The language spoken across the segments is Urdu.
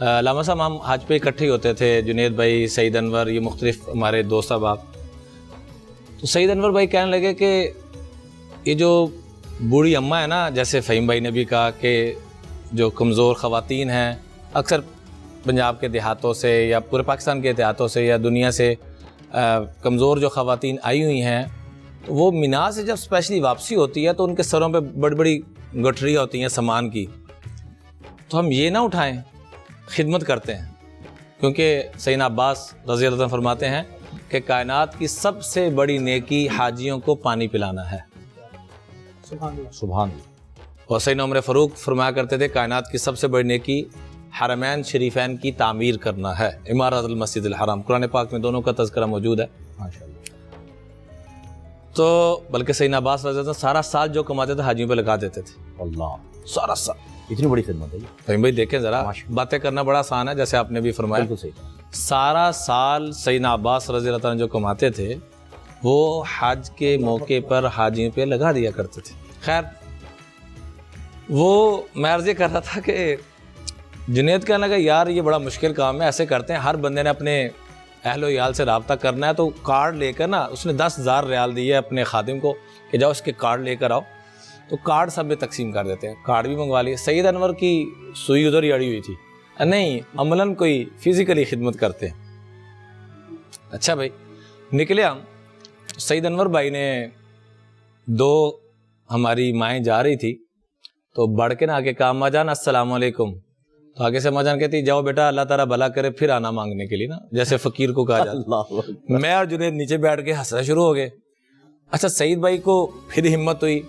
علامہ صاحب ہم حج پہ اکٹھے ہوتے تھے، جنید بھائی، سعید انور، یہ مختلف ہمارے دوست احباب. تو سعید انور بھائی کہنے لگے کہ یہ جو بوڑھی اماں ہے نا، جیسے فہیم بھائی نے بھی کہا کہ جو کمزور خواتین ہیں، اکثر پنجاب کے دیہاتوں سے یا پورے پاکستان کے دیہاتوں سے یا دنیا سے کمزور جو خواتین آئی ہوئی ہیں، تو وہ مینا سے جب اسپیشلی واپسی ہوتی ہے تو ان کے سروں پہ بڑی بڑی گٹھریاں ہوتی ہیں سامان کی، تو ہم یہ نہ اٹھائیں، خدمت کرتے ہیں. کیونکہ سیدنا عباس رضی اللہ عنہ فرماتے ہیں کہ کائنات کی سب سے بڑی نیکی حاجیوں کو پانی پلانا ہے. سبحان اللہ. اور سیدنا عمر فاروق فرمایا کرتے تھے کائنات کی سب سے بڑی نیکی حرمین شریفین کی تعمیر کرنا ہے، عمارت المسجد الحرام. قرآن پاک میں دونوں کا تذکرہ موجود ہے. ماشاء اللہ. تو بلکہ سیدنا عباس رضی اللہ عنہ سارا سال جو کماتے تھے حاجیوں پہ لگا دیتے تھے. اللہ، سارا سال. اتنی بڑی خدمت ہے یہ. فہیم بھائی دیکھیں ذرا، باتیں کرنا بڑا آسان ہے جیسے آپ نے بھی فرمایا. بالکل صحیح. سارا سال سیدنا عباس رضی اللہ عنہ جو کماتے تھے وہ حج کے موقع پر حاجیوں پہ لگا دیا کرتے تھے. خیر، وہ میں عرض یہ کر رہا تھا کہ جنید کہنے لگا یار یہ بڑا مشکل کام ہے، ایسے کرتے ہیں ہر بندے نے اپنے اہل و عیال سے رابطہ کرنا ہے، تو کارڈ لے کر نا، اس نے 10,000 ریال دیے اپنے خادم کو کہ جاؤ اس کے کارڈ لے کر آؤ، تو کارڈ سب میں تقسیم کر دیتے ہیں. کارڈ بھی منگوا لیے. سعید انور کی سوئی ادھر ہی اڑی ہوئی تھی، نہیں عملاً کوئی فزیکلی خدمت کرتے ہیں. اچھا بھائی نکلے ہم. سعید انور بھائی نے دو ہماری مائیں جا رہی تھی تو بڑھ کے نہ آگے کہا اماں جان السلام علیکم. تو آگے سے اماں جان کہتی جاؤ بیٹا اللہ تعالیٰ بھلا کرے، پھر آنا مانگنے کے لیے نا، جیسے فقیر کو کہا جاتا. میں اور جنید نیچے بیٹھ کے ہنسنا شروع ہو گئے. اچھا سعید بھائی کو پھر ہمت ہوئی،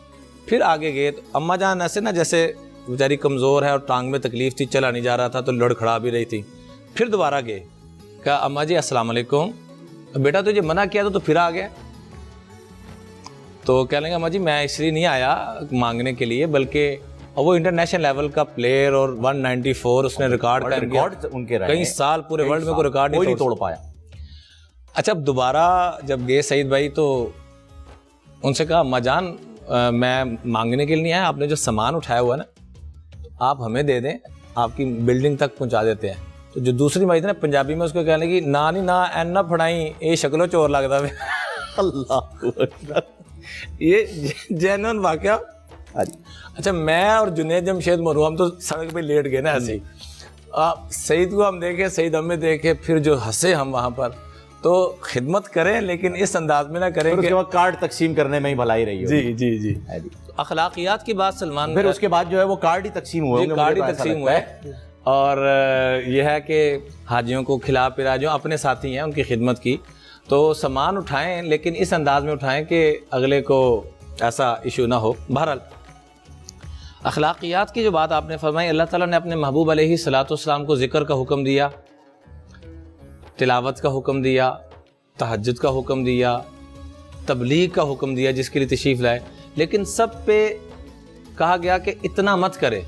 پھر آگے گئے تو اماں جان ایسے نا جیسے بیچاری کمزور ہے اور ٹانگ میں تکلیف تھی، چلا نہیں جا رہا تھا تو لڑکھڑا بھی رہی تھی. پھر دوبارہ گئے، کہا اماں جی السلام علیکم. بیٹا تجھے منع کیا تو پھر آ گیا. تو کہہ لیں گے اماں جی میں اس لیے نہیں آیا مانگنے کے لیے، بلکہ وہ انٹرنیشنل لیول کا پلیئر اور 194 اس نے ریکارڈ کر گیا ان کے کئی سال پورے ورلڈ میں کوئی ریکارڈ نہیں توڑ پایا. اچھا اب دوبارہ جب گئے سعید بھائی تو ان سے کہا اماں جان میں مانگنے کے لیے نہیں آیا، آپ نے جو سامان اٹھایا ہوا ہے نا آپ ہمیں دے دیں، آپ کی بلڈنگ تک پہنچا دیتے ہیں. تو جو دوسری بھائی تھی نا پنجابی میں اس کو کہنے لگی نہ نہیں نہ این نہ پھڑائی یہ شکلو چور لگتا ہے. اللہ، یہ جینون واقعہ. اچھا میں اور جنید جمشید مرو ہم تو سڑک پہ لیٹ گئے نا ایسے ہی. سعید کو ہم دیکھے، سعید ہمیں دیکھے، پھر جو ہنسے ہم وہاں پر. تو خدمت کریں لیکن اس انداز میں نہ کریں کہ کارڈ تقسیم کرنے میں ہی بھلائی رہی ہے. جی جی. اخلاقیات کی بات سلمان، پھر اس کے بعد جو ہے وہ کارڈ ہی تقسیم ہوئے، کارڈ ہی تقسیم ہوئے. اور یہ ہے کہ حاجیوں کو کھلا پلا، جو اپنے ساتھی ہیں ان کی خدمت کی، تو سامان اٹھائیں لیکن اس انداز میں اٹھائیں کہ اگلے کو ایسا ایشو نہ ہو. بہرحال اخلاقیات کی جو بات آپ نے فرمائی، اللہ تعالیٰ نے اپنے محبوب علیہ الصلوۃ والسلام کو ذکر کا حکم دیا، تلاوت کا حکم دیا، تہجد کا حکم دیا، تبلیغ کا حکم دیا جس کے لیے تشریف لائے، لیکن سب پہ کہا گیا کہ اتنا مت کرے.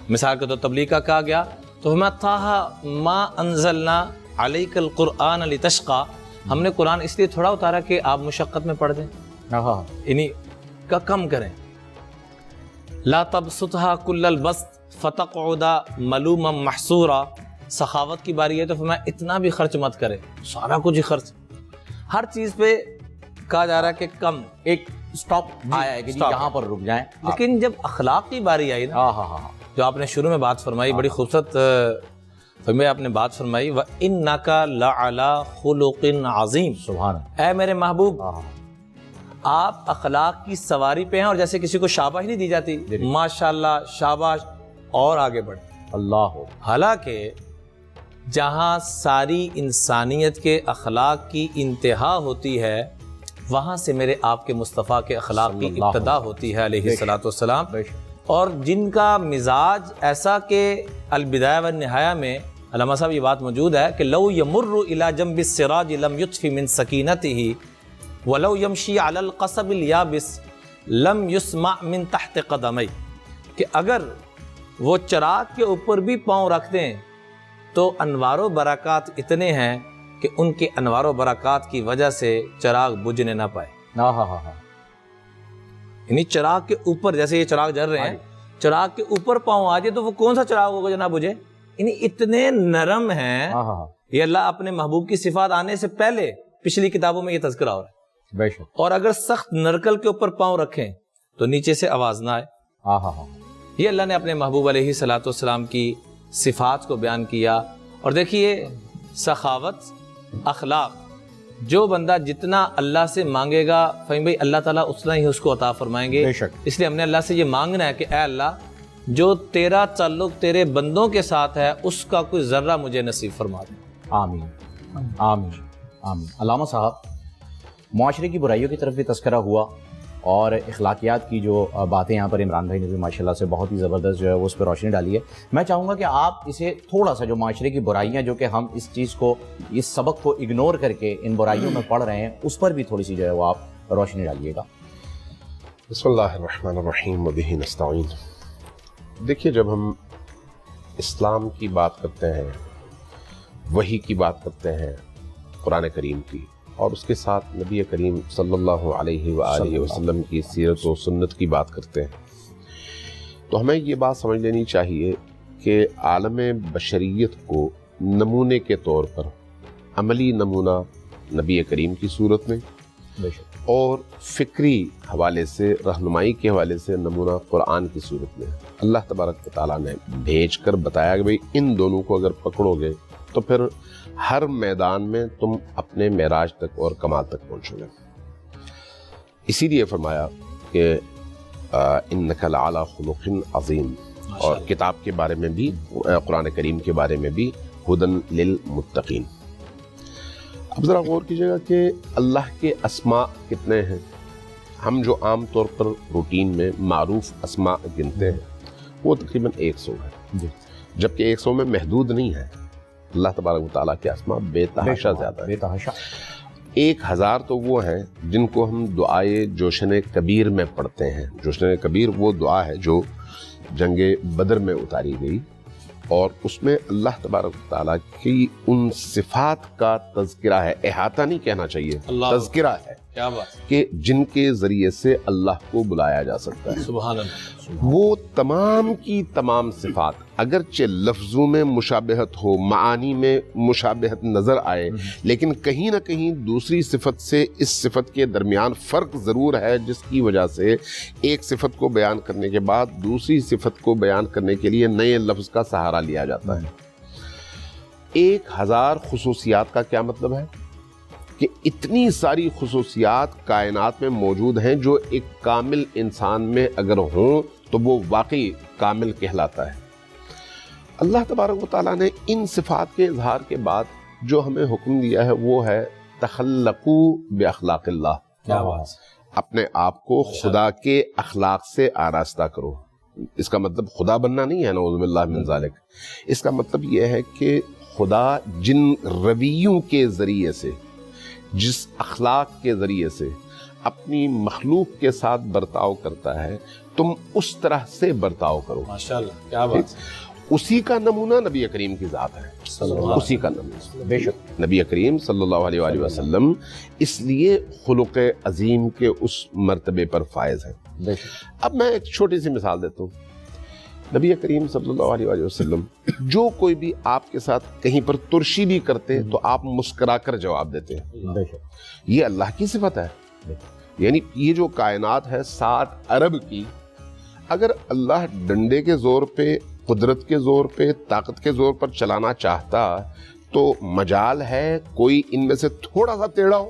مثال کے طور تبلیغ کا کہا گیا تو ہمیں طٰہٰ ما انزلنا علیک القرآن لتشقیٰ، ہم نے قرآن اس لیے تھوڑا اتارا کہ آپ مشقت میں پڑھ دیں، انہی کا کم کریں. لا تبسطها کل البسط فتقعد ملوما محصورا، سخاوت کی باری ہے تو فرمایا اتنا بھی خرچ مت کرے، سارا کچھ ہی خرچ. ہر چیز پہ کہا جا رہا ہے کہ کم، ایک سٹاپ آیا ہے کہ جی یہاں پر رک جائیں. لیکن جب اخلاق کی باری آئی نا، جو آپ نے شروع میں بات فرمائی، بڑی خوبصورت فرمایا آپ نے بات فرمائی، وَإِنَّكَ لَعَلَىٰ خُلُقٍ عَظِيمٍ. سبحان اللہ. اے میرے محبوب آپ اخلاق کی سواری پہ ہیں، اور جیسے کسی کو شاباش نہیں دی جاتی ماشاءاللہ شاباش اور آگے بڑھ. اللہ. حالانکہ جہاں ساری انسانیت کے اخلاق کی انتہا ہوتی ہے وہاں سے میرے آپ کے مصطفیٰ کے اخلاق کی ابتدا ہوتی ہے علیہ الصلوۃ والسلام. اور جن کا مزاج ایسا کہ البدایہ والنہایہ میں علامہ صاحب یہ بات موجود ہے کہ لو یمر الی جنب السراج لم یطف من سکینتہ ولو یمشی علی القصب الیابس لم یسمع من تحت قدمی، کہ اگر وہ چراغ کے اوپر بھی پاؤں رکھ دیں تو انوار و برکات اتنے ہیں کہ ان کے انوار و برکات کی وجہ سے چراغ بجھنے نہ پائے. یعنی چراغ کے اوپر، جیسے یہ چراغ جل رہے ہیں، چراغ کے اوپر پاؤں آ جائے تو وہ کون سا چراغ ہوگا جو نہ بجھے؟ یعنی اتنے نرم ہیں یہ اللہ اپنے محبوب کی صفات آنے سے پہلے پچھلی کتابوں میں یہ تذکرہ ہو رہا ہے بے شک. اور اگر سخت نرکل کے اوپر پاؤں رکھیں تو نیچے سے آواز نہ آئے. یہ اللہ نے اپنے محبوب علیہ الصلوۃ والسلام کی صفات کو بیان کیا. اور دیکھیے سخاوت اخلاق جو بندہ جتنا اللہ سے مانگے گا فہم بھائی اللہ تعالیٰ اتنا ہی اس کو عطا فرمائیں گے. اس لیے ہم نے اللہ سے یہ مانگنا ہے کہ اے اللہ جو تیرا تعلق تیرے بندوں کے ساتھ ہے اس کا کوئی ذرہ مجھے نصیب فرما دے. آمین آمین آمین. علامہ صاحب معاشرے کی برائیوں کی طرف بھی تذکرہ ہوا اور اخلاقیات کی جو باتیں یہاں پر عمران بھائی نے بھی ماشاءاللہ سے بہت ہی زبردست جو ہے وہ اس پہ روشنی ڈالی ہے. میں چاہوں گا کہ آپ اسے تھوڑا سا جو معاشرے کی برائیاں جو کہ ہم اس چیز کو اس سبق کو اگنور کر کے ان برائیوں میں پڑھ رہے ہیں اس پر بھی تھوڑی سی جو ہے وہ آپ روشنی ڈالیے گا. بسم اللہ الرحمن الرحیم وبہ نستعین. دیکھیے جب ہم اسلام کی بات کرتے ہیں وحی کی بات کرتے ہیں قرآن کریم کی اور اس کے ساتھ نبی کریم صلی اللہ علیہ وآلہ وسلم کی سیرت و سنت کی بات کرتے ہیں تو ہمیں یہ بات سمجھ لینی چاہیے کہ عالم بشریت کو نمونے کے طور پر عملی نمونہ نبی کریم کی صورت میں اور فکری حوالے سے رہنمائی کے حوالے سے نمونہ قرآن کی صورت میں اللہ تبارک و تعالیٰ نے بھیج کر بتایا کہ بھئی ان دونوں کو اگر پکڑو گے تو پھر ہر میدان میں تم اپنے معراج تک اور کمال تک پہنچو گے. اسی لیے فرمایا کہ انک لعلی خلق عظیم اور کتاب کے بارے میں بھی قرآن کریم کے بارے میں بھی ہدن للمتقین. اب ذرا غور کیجیے گا کہ اللہ کے اسماء کتنے ہیں. ہم جو عام طور پر روٹین میں معروف اسماء گنتے ہیں وہ تقریباً 100 ہے جبکہ 100 میں محدود نہیں ہے. اللہ تبارک و تعالیٰ کے اسماء بے تحاشا زیادہ ہے. 1000 تو وہ ہیں جن کو ہم دعائے جوشن کبیر میں پڑھتے ہیں. جوشن کبیر وہ دعا ہے جو جنگ بدر میں اتاری گئی اور اس میں اللہ تبارک و تعالیٰ کی ان صفات کا تذکرہ ہے. احاطہ نہیں کہنا چاہیے, تذکرہ ہے کیا بات کہ جن کے ذریعے سے اللہ کو بلایا جا سکتا ہے. سبحان اللہ. وہ تمام کی تمام صفات اگرچہ لفظوں میں مشابہت ہو, معانی میں مشابہت نظر آئے, لیکن کہیں نہ کہیں دوسری صفت سے اس صفت کے درمیان فرق ضرور ہے, جس کی وجہ سے ایک صفت کو بیان کرنے کے بعد دوسری صفت کو بیان کرنے کے لیے نئے لفظ کا سہارا لیا جاتا ہے. 1000 خصوصیات کا کیا مطلب ہے کہ اتنی ساری خصوصیات کائنات میں موجود ہیں جو ایک کامل انسان میں اگر ہوں تو وہ واقعی کامل کہلاتا ہے. اللہ تبارک و تعالیٰ نے ان صفات کے اظہار کے بعد جو ہمیں حکم دیا ہے وہ ہے تخلقوا باخلاق اللہ. کیا بات. اپنے آپ کو خدا کے اخلاق سے آراستہ کرو. اس کا مطلب خدا بننا نہیں ہے, نعوذ باللہ من ذالک. اس کا مطلب یہ ہے کہ خدا جن رویوں کے ذریعے سے, جس اخلاق کے ذریعے سے اپنی مخلوق کے ساتھ برتاؤ کرتا ہے تم اس طرح سے برتاؤ کرو. ماشاءاللہ کیا بات. اسی کا نمونہ نبی کریم کی ذات ہے, اسی کا نمونہ بے شک نبی کریم صلی اللہ علیہ وآلہ وسلم اس لیے خلق عظیم کے اس مرتبے پر فائز ہیں. اب میں ایک چھوٹی سی مثال دیتا ہوں. نبی کریم صلی اللہ علیہ وآلہ وسلم جو کوئی بھی آپ کے ساتھ کہیں پر ترشی بھی کرتے تو آپ مسکرا کر جواب دیتے ہیں. یہ اللہ کی صفت ہے. یعنی یہ جو کائنات ہے 7 ارب کی, اگر اللہ ڈنڈے کے زور پہ, قدرت کے زور پہ, طاقت کے زور پر چلانا چاہتا تو مجال ہے کوئی ان میں سے تھوڑا سا ٹیڑھا ہو,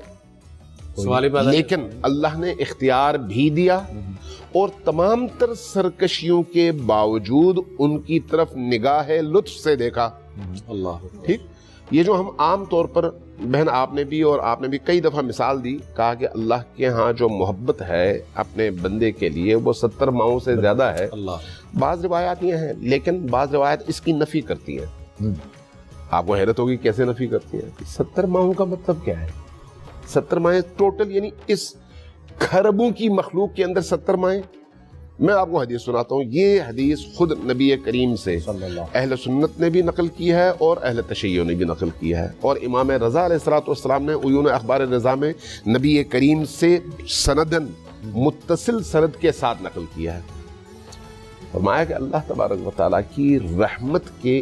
لیکن اللہ نے اختیار بھی دیا اور تمام تر سرکشیوں کے باوجود ان کی طرف نگاہ لطف سے دیکھا. اللہ ٹھیک. یہ جو ہم عام طور پر بہن آپ نے بھی اور آپ نے بھی کئی دفعہ مثال دی, کہا کہ اللہ کے ہاں جو محبت ہے اپنے بندے کے لیے وہ 70 ماؤں سے زیادہ ہے. بعض روایات یہ ہیں لیکن بعض روایات اس کی نفی کرتی ہیں. آپ کو حیرت ہوگی کیسے نفی کرتی ہیں. 70 ماؤں کا مطلب کیا ہے؟ 70 مائیں ٹوٹل, یعنی اس کھربوں کی مخلوق کے اندر 70 مائیں. میں آپ کو حدیث سناتا ہوں. یہ حدیث خود نبی کریم سے اہل سنت نے بھی نقل کی ہے اور اہل تشیع نے بھی نقل کی ہے, اور امام رضا علیہ الصلوۃ والسلام نے عیون اخبار رضا میں نبی کریم سے سندن متصل سند کے ساتھ نقل کیا ہے. فرمایا کہ اللہ تبارک و تعالیٰ کی رحمت کے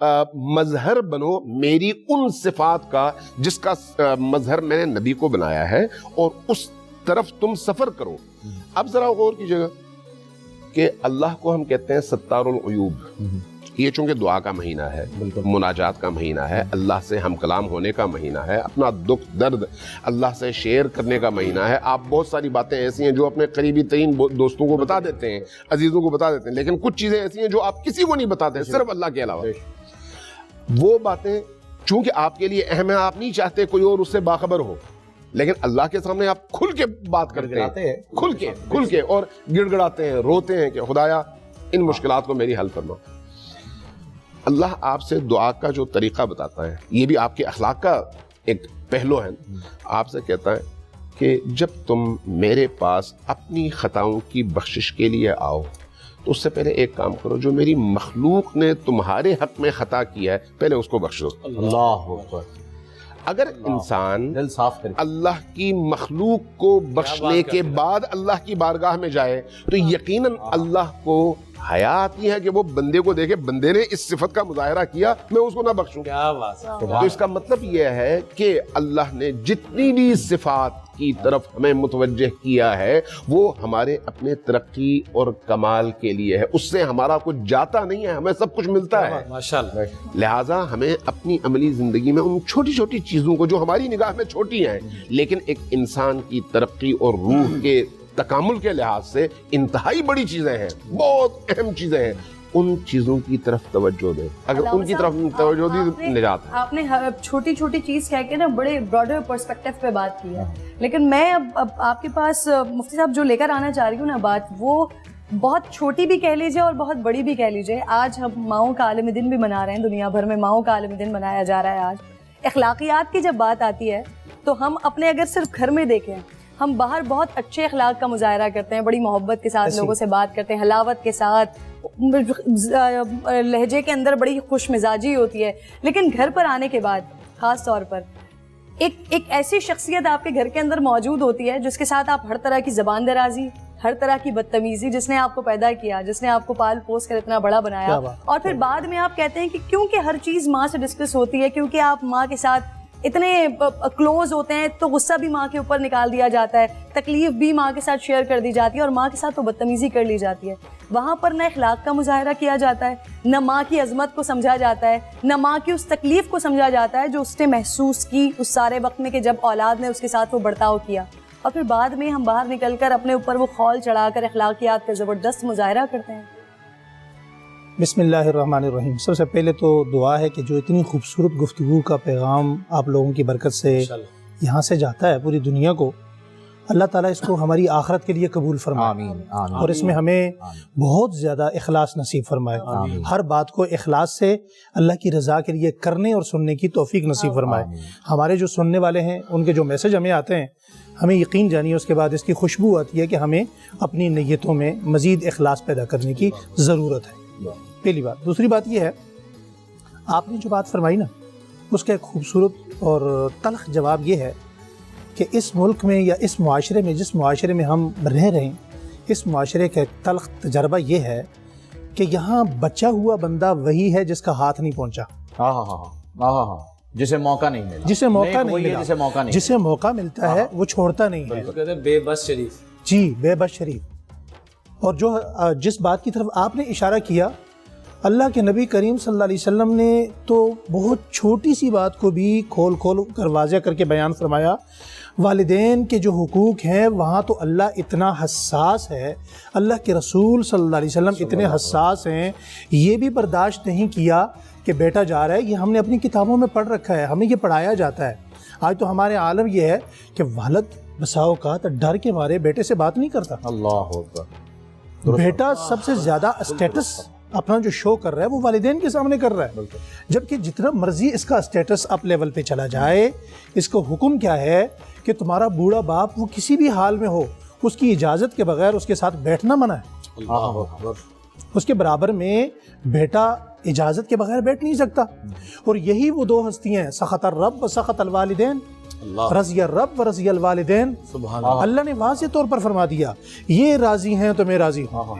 مظہر بنو میری ان صفات کا جس کا مظہر میں نے نبی کو بنایا ہے، اور اس طرف تم سفر کرو۔ اب ذرا غور کیجیے گا کہ اللہ کو ہم کہتے ہیں ستار العیوب۔ یہ چونکہ دعا کا مہینہ ہے، مناجات کا مہینہ ہے، اللہ سے ہم کلام ہونے کا مہینہ ہے، اپنا دکھ درد اللہ سے شیئر کرنے کا مہینہ ہے۔ آپ بہت ساری باتیں ایسی ہیں جو اپنے قریبی ترین دوستوں کو بتا دیتے ہیں، عزیزوں کو بتا دیتے ہیں، لیکن کچھ چیزیں ایسی ہیں جو آپ کسی کو نہیں بتاتے، صرف اللہ کے علاوہ۔ وہ باتیں چونکہ آپ کے لیے اہم ہیں، آپ نہیں چاہتے کوئی اور اس سے باخبر ہو، لیکن اللہ کے سامنے آپ کھل کے بات کرتے ہیں، کھل کے اور گڑ گڑاتے ہیں، روتے ہیں کہ خدایا ان مشکلات کو میری حل فرما۔ اللہ آپ سے دعا کا جو طریقہ بتاتا ہے، یہ بھی آپ کے اخلاق کا ایک پہلو ہے، آپ سے کہتا ہے کہ جب تم میرے پاس اپنی خطاؤں کی بخشش کے لیے آؤ تو اس سے پہلے ایک کام کرو، جو میری مخلوق نے تمہارے حق میں خطا کیا ہے پہلے اس کو بخش دو۔ اللہ اکبر۔ اگر انسان دل صاف کر کے اللہ کی مخلوق کو بخشنے کے بعد اللہ کی بارگاہ میں جائے تو یقیناً اللہ کو حیا آتی ہے کہ وہ بندے کو دیکھے بندے نے اس صفت کا مظاہرہ کیا، میں اس کو نہ بخشوں۔ کیا بات ہے۔ تو اس کا مطلب یہ ہے کہ اللہ نے جتنی بھی صفات کی طرف ہمیں متوجہ کیا ہے وہ ہمارے اپنے ترقی اور کمال کے لیے ہے، اس سے ہمارا کچھ جاتا نہیں ہے، ہمیں سب کچھ ملتا ہے۔ ماشاءاللہ۔ لہٰذا ہمیں اپنی عملی زندگی میں ان چھوٹی چھوٹی چیزوں کو جو ہماری نگاہ میں چھوٹی ہیں لیکن ایک انسان کی ترقی اور روح کے تکامل کے لحاظ سے انتہائی بڑی چیزیں ہیں، بہت اہم چیزیں ہیں، ان چیزوں کی طرف توجہ دیں۔ اگر ان کی طرف توجہ دی نجات ہے۔ آپ نے چھوٹی چھوٹی چیز کہہ کے نا بڑے براڈر پرسپیکٹیو پہ بات کی ہے، لیکن میں اب آپ کے پاس مفتی صاحب جو لے کر آنا چاہ رہی ہوں نا بات، وہ بہت چھوٹی بھی کہہ لیجیے اور بہت بڑی بھی کہہ لیجیے۔ آج ہم ماؤں کا عالمی دن بھی منا رہے ہیں، دنیا بھر میں ماؤں کا عالمی دن منایا جا رہا ہے۔ آج اخلاقیات کی جب بات آتی ہے تو ہم اپنے اگر صرف گھر میں دیکھیں، ہم باہر بہت اچھے اخلاق کا مظاہرہ کرتے ہیں، بڑی محبت کے ساتھ لوگوں سے بات کرتے ہیں، حلاوت کے ساتھ، لہجے کے اندر بڑی خوش مزاجی ہوتی ہے، لیکن گھر پر آنے کے بعد خاص طور پر ایک ایسی شخصیت آپ کے گھر کے اندر موجود ہوتی ہے جس کے ساتھ آپ ہر طرح کی زبان درازی، ہر طرح کی بدتمیزی، جس نے آپ کو پیدا کیا، جس نے آپ کو پال پوس کر اتنا بڑا بنایا، اور پھر بعد میں آپ کہتے ہیں کہ کیونکہ ہر چیز ماں سے ڈسکس ہوتی ہے، کیونکہ آپ ماں کے ساتھ اتنے کلوز ہوتے ہیں تو غصہ بھی ماں کے اوپر نکال دیا جاتا ہے، تکلیف بھی ماں کے ساتھ شیئر کر دی جاتی ہے، اور ماں کے ساتھ تو بدتمیزی کر لی جاتی ہے۔ وہاں پر نہ اخلاق کا مظاہرہ کیا جاتا ہے، نہ ماں کی عظمت کو سمجھا جاتا ہے، نہ ماں کی اس تکلیف کو سمجھا جاتا ہے جو اس نے محسوس کی اس سارے وقت میں کہ جب اولاد نے اس کے ساتھ وہ برتاؤ کیا، اور پھر بعد میں ہم باہر نکل کر اپنے اوپر وہ خول چڑھا کر اخلاقیات کا زبردست مظاہرہ کرتے ہیں۔ بسم اللہ الرحمن الرحیم۔ سب سے پہلے تو دعا ہے کہ جو اتنی خوبصورت گفتگو کا پیغام آپ لوگوں کی برکت سے یہاں سے جاتا ہے پوری دنیا کو، اللہ تعالیٰ اس کو ہماری آخرت کے لیے قبول فرمائے، آمین آمین، اور اس میں ہمیں بہت زیادہ اخلاص نصیب فرمائے، ہر بات کو اخلاص سے اللہ کی رضا کے لیے کرنے اور سننے کی توفیق نصیب فرمائے۔ ہمارے جو سننے والے ہیں ان کے جو میسج ہمیں آتے ہیں، ہمیں یقین جانیے اس کے بعد اس کی خوشبو آتی ہے کہ ہمیں اپنی نیتوں میں مزید اخلاص پیدا کرنے کی ضرورت ہے، پہلی بات۔ دوسری بات یہ ہے، آپ نے جو بات فرمائی نا اس کا ایک خوبصورت اور تلخ جواب یہ ہے کہ اس ملک میں یا اس معاشرے میں، جس معاشرے میں ہم رہ رہے ہیں، اس معاشرے کا ایک تلخ تجربہ یہ ہے کہ یہاں بچا ہوا بندہ وہی ہے جس کا ہاتھ نہیں پہنچا، جسے موقع نہیں ملا، جسے موقع نہیں ملا، جسے موقع ملتا ہے وہ چھوڑتا نہیں ہے۔ کہتے ہیں بے بس شریف، جی بے بس شریف۔ اور جو جس بات کی طرف آپ نے اشارہ کیا، اللہ کے نبی کریم صلی اللہ علیہ وسلم نے تو بہت چھوٹی سی بات کو بھی کھول کر واضح کر کے بیان فرمایا۔ والدین کے جو حقوق ہیں وہاں تو اللہ اتنا حساس ہے، اللہ کے رسول صلی اللہ علیہ وسلم اتنے حساس ہیں، یہ بھی برداشت نہیں کیا کہ بیٹا جا رہا ہے، یہ ہم نے اپنی کتابوں میں پڑھ رکھا ہے، ہمیں یہ پڑھایا جاتا ہے۔ آج تو ہمارے عالم یہ ہے کہ والد بسا اوقات ڈر کے مارے بیٹے سے بات نہیں کرتا، اللہ اکبر، بیٹا سب سے زیادہ اسٹیٹس اپنا جو شو کر رہا ہے وہ والدین کے سامنے کر رہا ہے، جبکہ جتنا مرضی اس کا اسٹیٹس اپ لیول پہ چلا جائے، اس کو حکم کیا ہے کہ تمہارا بوڑھا باپ وہ کسی بھی حال میں ہو اس کی اجازت کے بغیر اس کے ساتھ بیٹھنا منع ہے، اس کے برابر میں بیٹا اجازت کے بغیر بیٹھ نہیں سکتا۔ اور یہی وہ دو ہستیاں ہیں، سخط الرب و سخط الوالدین۔ رضی الرب و رضی الوالدین، سبحان اللہ، اللہ نے واضح طور پر فرما دیا یہ راضی ہیں تو میں راضی ہوں،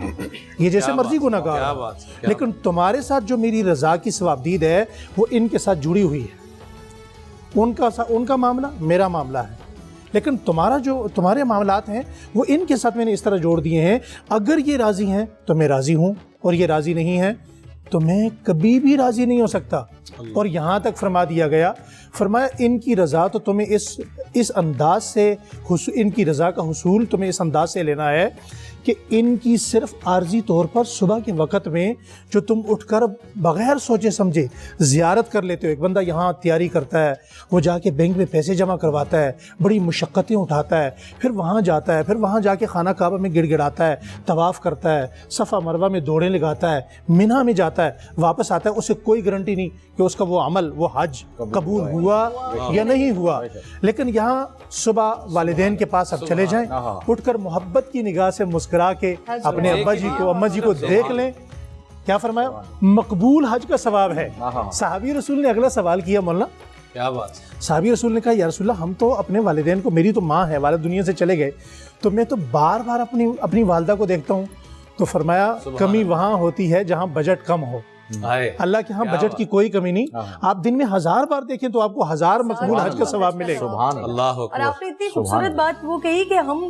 یہ جیسے مرضی گناہ کیا گار بات ہے، لیکن تمہارے ساتھ جو میری رضا کی ثوابدید ہے وہ ان کے ساتھ جڑی ہوئی ہے، ان کا معاملہ میرا معاملہ ہے، لیکن تمہارے معاملات ہیں وہ ان کے ساتھ میں نے اس طرح جوڑ دیے ہیں، اگر یہ راضی ہیں تو میں راضی ہوں، اور یہ راضی نہیں ہیں تو میں کبھی بھی راضی نہیں ہو سکتا۔ اور یہاں تک فرما دیا گیا، فرمایا ان کی رضا تو تمہیں اس انداز سے، ان کی رضا کا حصول تمہیں اس انداز سے لینا ہے کہ ان کی صرف عارضی طور پر صبح کے وقت میں جو تم اٹھ کر بغیر سوچے سمجھے زیارت کر لیتے ہو، ایک بندہ یہاں تیاری کرتا ہے، وہ جا کے بینک میں پیسے جمع کرواتا ہے، بڑی مشقتیں اٹھاتا ہے، پھر وہاں جاتا ہے، پھر وہاں جا کے خانہ کعبہ میں گڑ گڑاتا ہے، طواف کرتا ہے، صفا مروہ میں دوڑیں لگاتا ہے، منی میں جاتا ہے، واپس آتا ہے، اسے کوئی گارنٹی نہیں کہ اس کا وہ عمل، وہ حج قبول ہوا یا نہیں ہوا۔ لیکن یہاں صبح والدین کے پاس اب چلے جائیں، اٹھ کر محبت کی نگاہ سے مسکرا کے اپنے ابا جی کو، اماں جی کو دیکھ لیں، کیا فرمایا؟ مقبول حج کا ثواب ہے۔ صحابی رسول نے اگلا سوال کیا، مولانا کیا بات، صحابی رسول نے کہا یا رسول اللہ ہم تو اپنے والدین کو، میری تو ماں ہے، والد دنیا سے چلے گئے، تو میں تو بار بار اپنی والدہ کو دیکھتا ہوں، تو فرمایا کمی وہاں ہوتی ہے جہاں بجٹ کم ہو، اللہ کے ہاں بجٹ کی کوئی کمی نہیں، آپ دن میں 1000 بار دیکھیں تو آپ کو 1000 مقبول حج کا ثواب ملے گا۔ سبحان اللہ۔ اللہ اور آپ نے اتنی خوبصورت بات وہ کہی کہ ہم،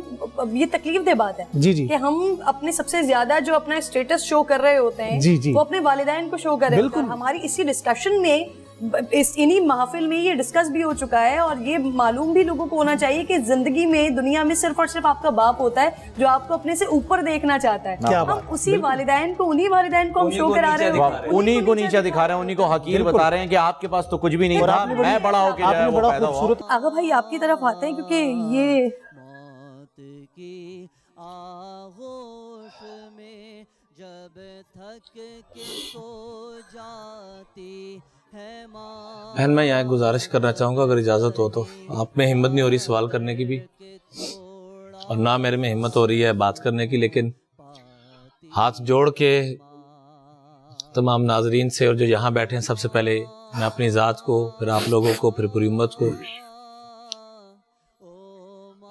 یہ تکلیف دہ بات ہے جی جی کہ ہم اپنے سب سے زیادہ جو اپنا اسٹیٹس شو کر رہے ہوتے ہیں جی جی وہ اپنے والدین کو شو کر رہے ہوتے ہیں۔ ہماری اسی ڈسکشن میں، انہی محافل میں یہ ڈسکس بھی ہو چکا ہے، اور یہ معلوم بھی لوگوں کو ہونا چاہیے کہ زندگی میں، دنیا میں صرف اور صرف آپ کا باپ ہوتا ہے جو آپ کو اپنے سے اوپر دیکھنا چاہتا ہے۔ ہم اسی والدین کو، انہی والدین کو ہم شو کرا رہے ہوتے ہیں، انہی کو نیچے دکھا رہے ہیں، انہی کو حقیر بتا رہے ہیں کہ آپ کے پاس تو کچھ بھی نہیں تھا، میں بڑا ہو کے جو ہے وہ پیدا ہوا۔ آغا بھائی آپ کی طرف آتے ہیں، کیونکہ یہ آغوش میں جب تھک کے سو جاتی ہے ماں۔ بہن میں یہاں ایک گزارش کرنا چاہوں گا، اگر اجازت ہو تو۔ آپ میں ہمت نہیں ہو رہی سوال کرنے کی بھی، اور نہ میرے میں ہمت ہو رہی ہے بات کرنے کی، لیکن ہاتھ جوڑ کے تمام ناظرین سے اور جو یہاں بیٹھے ہیں، سب سے پہلے میں اپنی ذات کو، پھر آپ لوگوں کو، پھر پوری امت کو،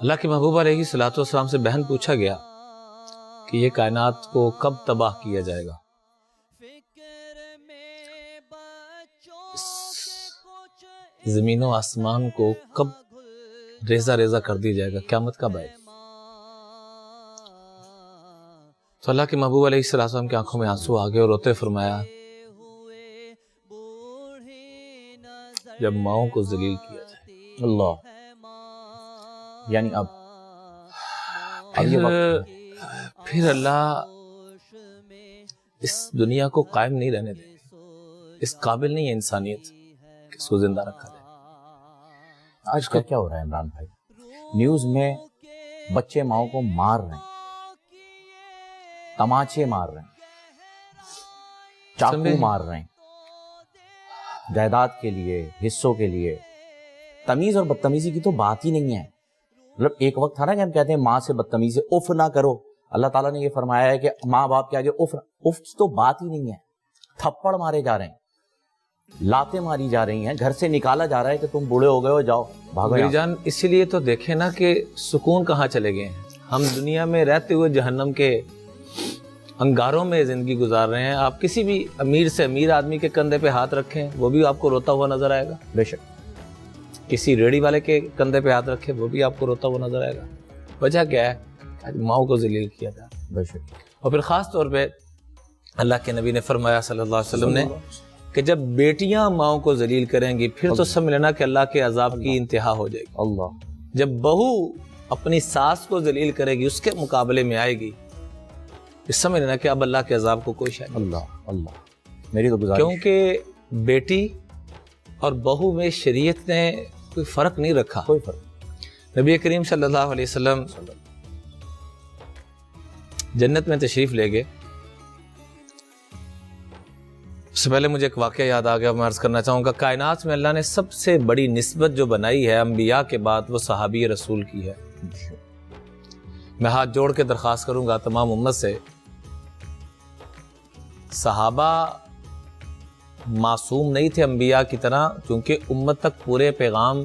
اللہ کے محبوب علیہ الصلوۃ والسلام سے بہن پوچھا گیا کہ یہ کائنات کو کب تباہ کیا جائے گا، زمین و آسمان کو کب ریزہ ریزہ کر دیا جائے گا، قیامت کب آئے گا؟ تو اللہ کے محبوب علیہ الصلوۃ والسلام کی آنکھوں میں آنسو آ گئے اور روتے فرمایا جب ماؤں کو ذلیل کیا جائے۔ اللہ، یعنی اب یہ وقت پھر اللہ اس دنیا کو قائم نہیں رہنے دے، اس قابل نہیں ہے انسانیت کہ اس کو زندہ رکھا جائے۔ آج کل کیا ہو رہا ہے عمران بھائی؟ نیوز میں بچے ماؤں کو مار رہے ہیں، تماچے مار رہے ہیں، چاقو مار رہے ہیں، جائیداد کے لیے، حصوں کے لیے۔ تمیز اور بدتمیزی کی تو بات ہی نہیں ہے۔ مطلب ایک وقت تھا نا کہ ہم کہتے ہیں ماں سے بدتمیزی، اف نہ کرو، اللہ تعالیٰ نے یہ فرمایا ہے کہ ماں باپ کے آگے اف تو بات ہی نہیں ہے۔ تھپڑ مارے جا رہے ہیں، لاتیں ماری جا رہی ہیں، گھر سے نکالا جا رہا ہے کہ تم بوڑھے ہو گئے ہو، جاؤ بھاگو میری یہاں۔ جان اسی لیے تو دیکھیں نا کہ سکون کہاں چلے گئے ہیں۔ ہم دنیا میں رہتے ہوئے جہنم کے انگاروں میں زندگی گزار رہے ہیں۔ آپ کسی بھی امیر سے امیر آدمی کے کندھے پہ ہاتھ رکھیں، وہ بھی آپ کو روتا ہوا نظر آئے گا۔ بے شک۔ کسی ریڑھی والے کے کندھے پہ ہاتھ رکھے، وہ بھی آپ کو روتا ہوا نظر آئے گا۔ وجہ کیا ہے؟ ماؤں کو ذلیل کیا تھا۔ بے شک۔ اور پھر خاص طور پہ اللہ کے نبی نے فرمایا صلی اللہ علیہ وسلم نے کہ جب بیٹیاں ماؤں کو ذلیل کریں گی پھر تو سمجھ لینا کہ اللہ کے عذاب کی انتہا ہو جائے گی۔ اللہ، جب بہو اپنی ساس کو ذلیل کرے گی، اس کے مقابلے میں آئے گی، اس سمجھ لینا کہ اب اللہ کے عذاب کو کوئی شاید نہیں۔ اللہ، اللہ، میری تو گزارش، کیونکہ بیٹی اور بہو میں شریعت نے کوئی فرق نہیں رکھا۔ کوئی فرق۔ نبی کریم صلی اللہ علیہ وسلم جنت میں تشریف لے گئے۔ اس سے پہلے مجھے ایک واقعہ یاد آ گیا، میں عرض کرنا چاہوں گا۔ کائنات میں اللہ نے سب سے بڑی نسبت جو بنائی ہے انبیاء کے بعد، وہ صحابی رسول کی ہے۔ میں ہاتھ جوڑ کے درخواست کروں گا تمام امت سے، صحابہ معصوم نہیں تھے انبیاء کی طرح، چونکہ امت تک پورے پیغام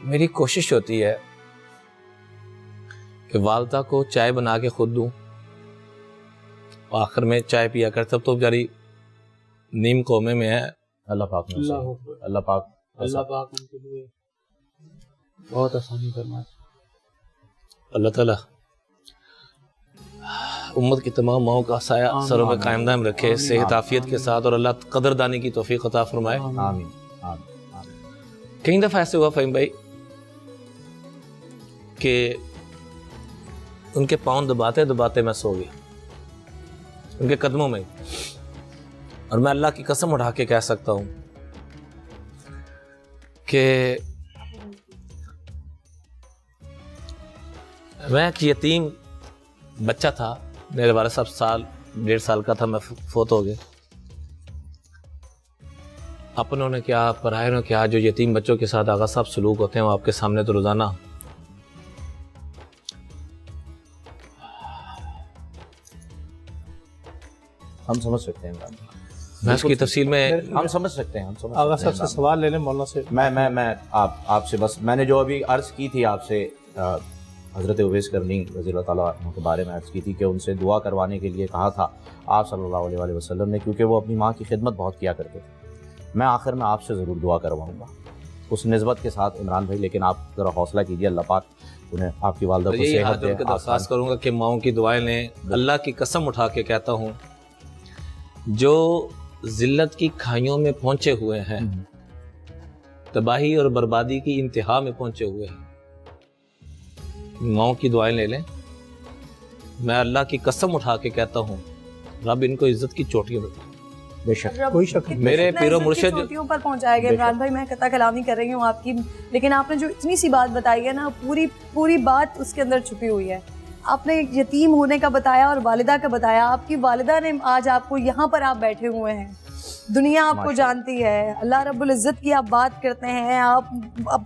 میری کوشش ہوتی ہے کہ والدہ کو چائے بنا کے خود دوں، آخر میں چائے پیا کر، تب تو بیچاری نیم قومے میں ہے. اللہ پاک نے اسے- اللہ پاک اللہ پاک ان کے لیے بہت آسانی فرمائے. اللہ تعالیٰ امت کی تمام ماؤں کا سایہ سروں پہ قائم دائم رکھے، صحت عافیت کے ساتھ، اور اللہ قدردانی کی توفیق عطا فرمائے. آمین آمین. کئی دفعہ ایسے ہوا فہیم بھائی کہ ان کے پاؤں دباتے دباتے میں سو گیا ان کے قدموں میں، اور میں اللہ کی قسم اٹھا کے کہہ سکتا ہوں کہ میں ایک یتیم بچہ تھا، میرے والد صاحب 1.5 سال کا تھا، میں فوت ہو گئے. اپنوں نے کیا پرائروں نے کیا، جو یتیم بچوں کے ساتھ آغا صاحب سلوک ہوتے ہیں وہ آپ کے سامنے تو روزانہ. ہم سمجھ سکتے ہیں میں اس کی تفصیل میں ہم سمجھ سکتے ہیں. آغا صاحب سے سوال لے لیں مولانا سے. میں آپ سے بس میں نے جو ابھی عرض کی تھی آپ سے، حضرت اویس کرنی رضی اللہ تعالیٰ عنہ کے بارے میں عرض کی تھی کہ ان سے دعا کروانے کے لیے کہا تھا آپ صلی اللہ علیہ وآلہ وسلم نے، کیونکہ وہ اپنی ماں کی خدمت بہت کیا کرتے تھے. میں آخر میں آپ سے ضرور دعا کرواؤں گا اس نسبت کے ساتھ عمران بھائی، لیکن آپ ذرا حوصلہ کیجیے، اللہ پاک انہیں آپ کی والدہ کو یہی صحت ہاتھ دے. جوڑ کے درخواست کروں گا کہ ماؤں کی دعائیں لیں. اللہ کی قسم اٹھا کے کہتا ہوں، جو ذلت کی کھائیوں میں پہنچے ہوئے ہیں، تباہی اور بربادی کی انتہا میں پہنچے ہوئے ہیں، ماؤں کی دعائیں لے لیں. میں اللہ کی قسم اٹھا کے کہتا ہوں رب ان کو عزت کی چوٹیوں میں بے شک کوئی شک نہیں. میرے کتنا پیر و عزت کی مرشد چوٹیوں پر پہنچائے گا. عمران بھائی میں قطع کلامی کر رہی ہوں آپ کی، لیکن آپ نے جو اتنی سی بات بتائی ہے نا، پوری بات اس کے اندر چھپی ہوئی ہے. آپ نے یتیم ہونے کا بتایا اور والدہ کا بتایا. آپ کی والدہ نے آج آپ کو یہاں پر آپ بیٹھے ہوئے ہیں، دنیا آپ کو جانتی ہے، اللہ رب العزت کی آپ بات کرتے ہیں، آپ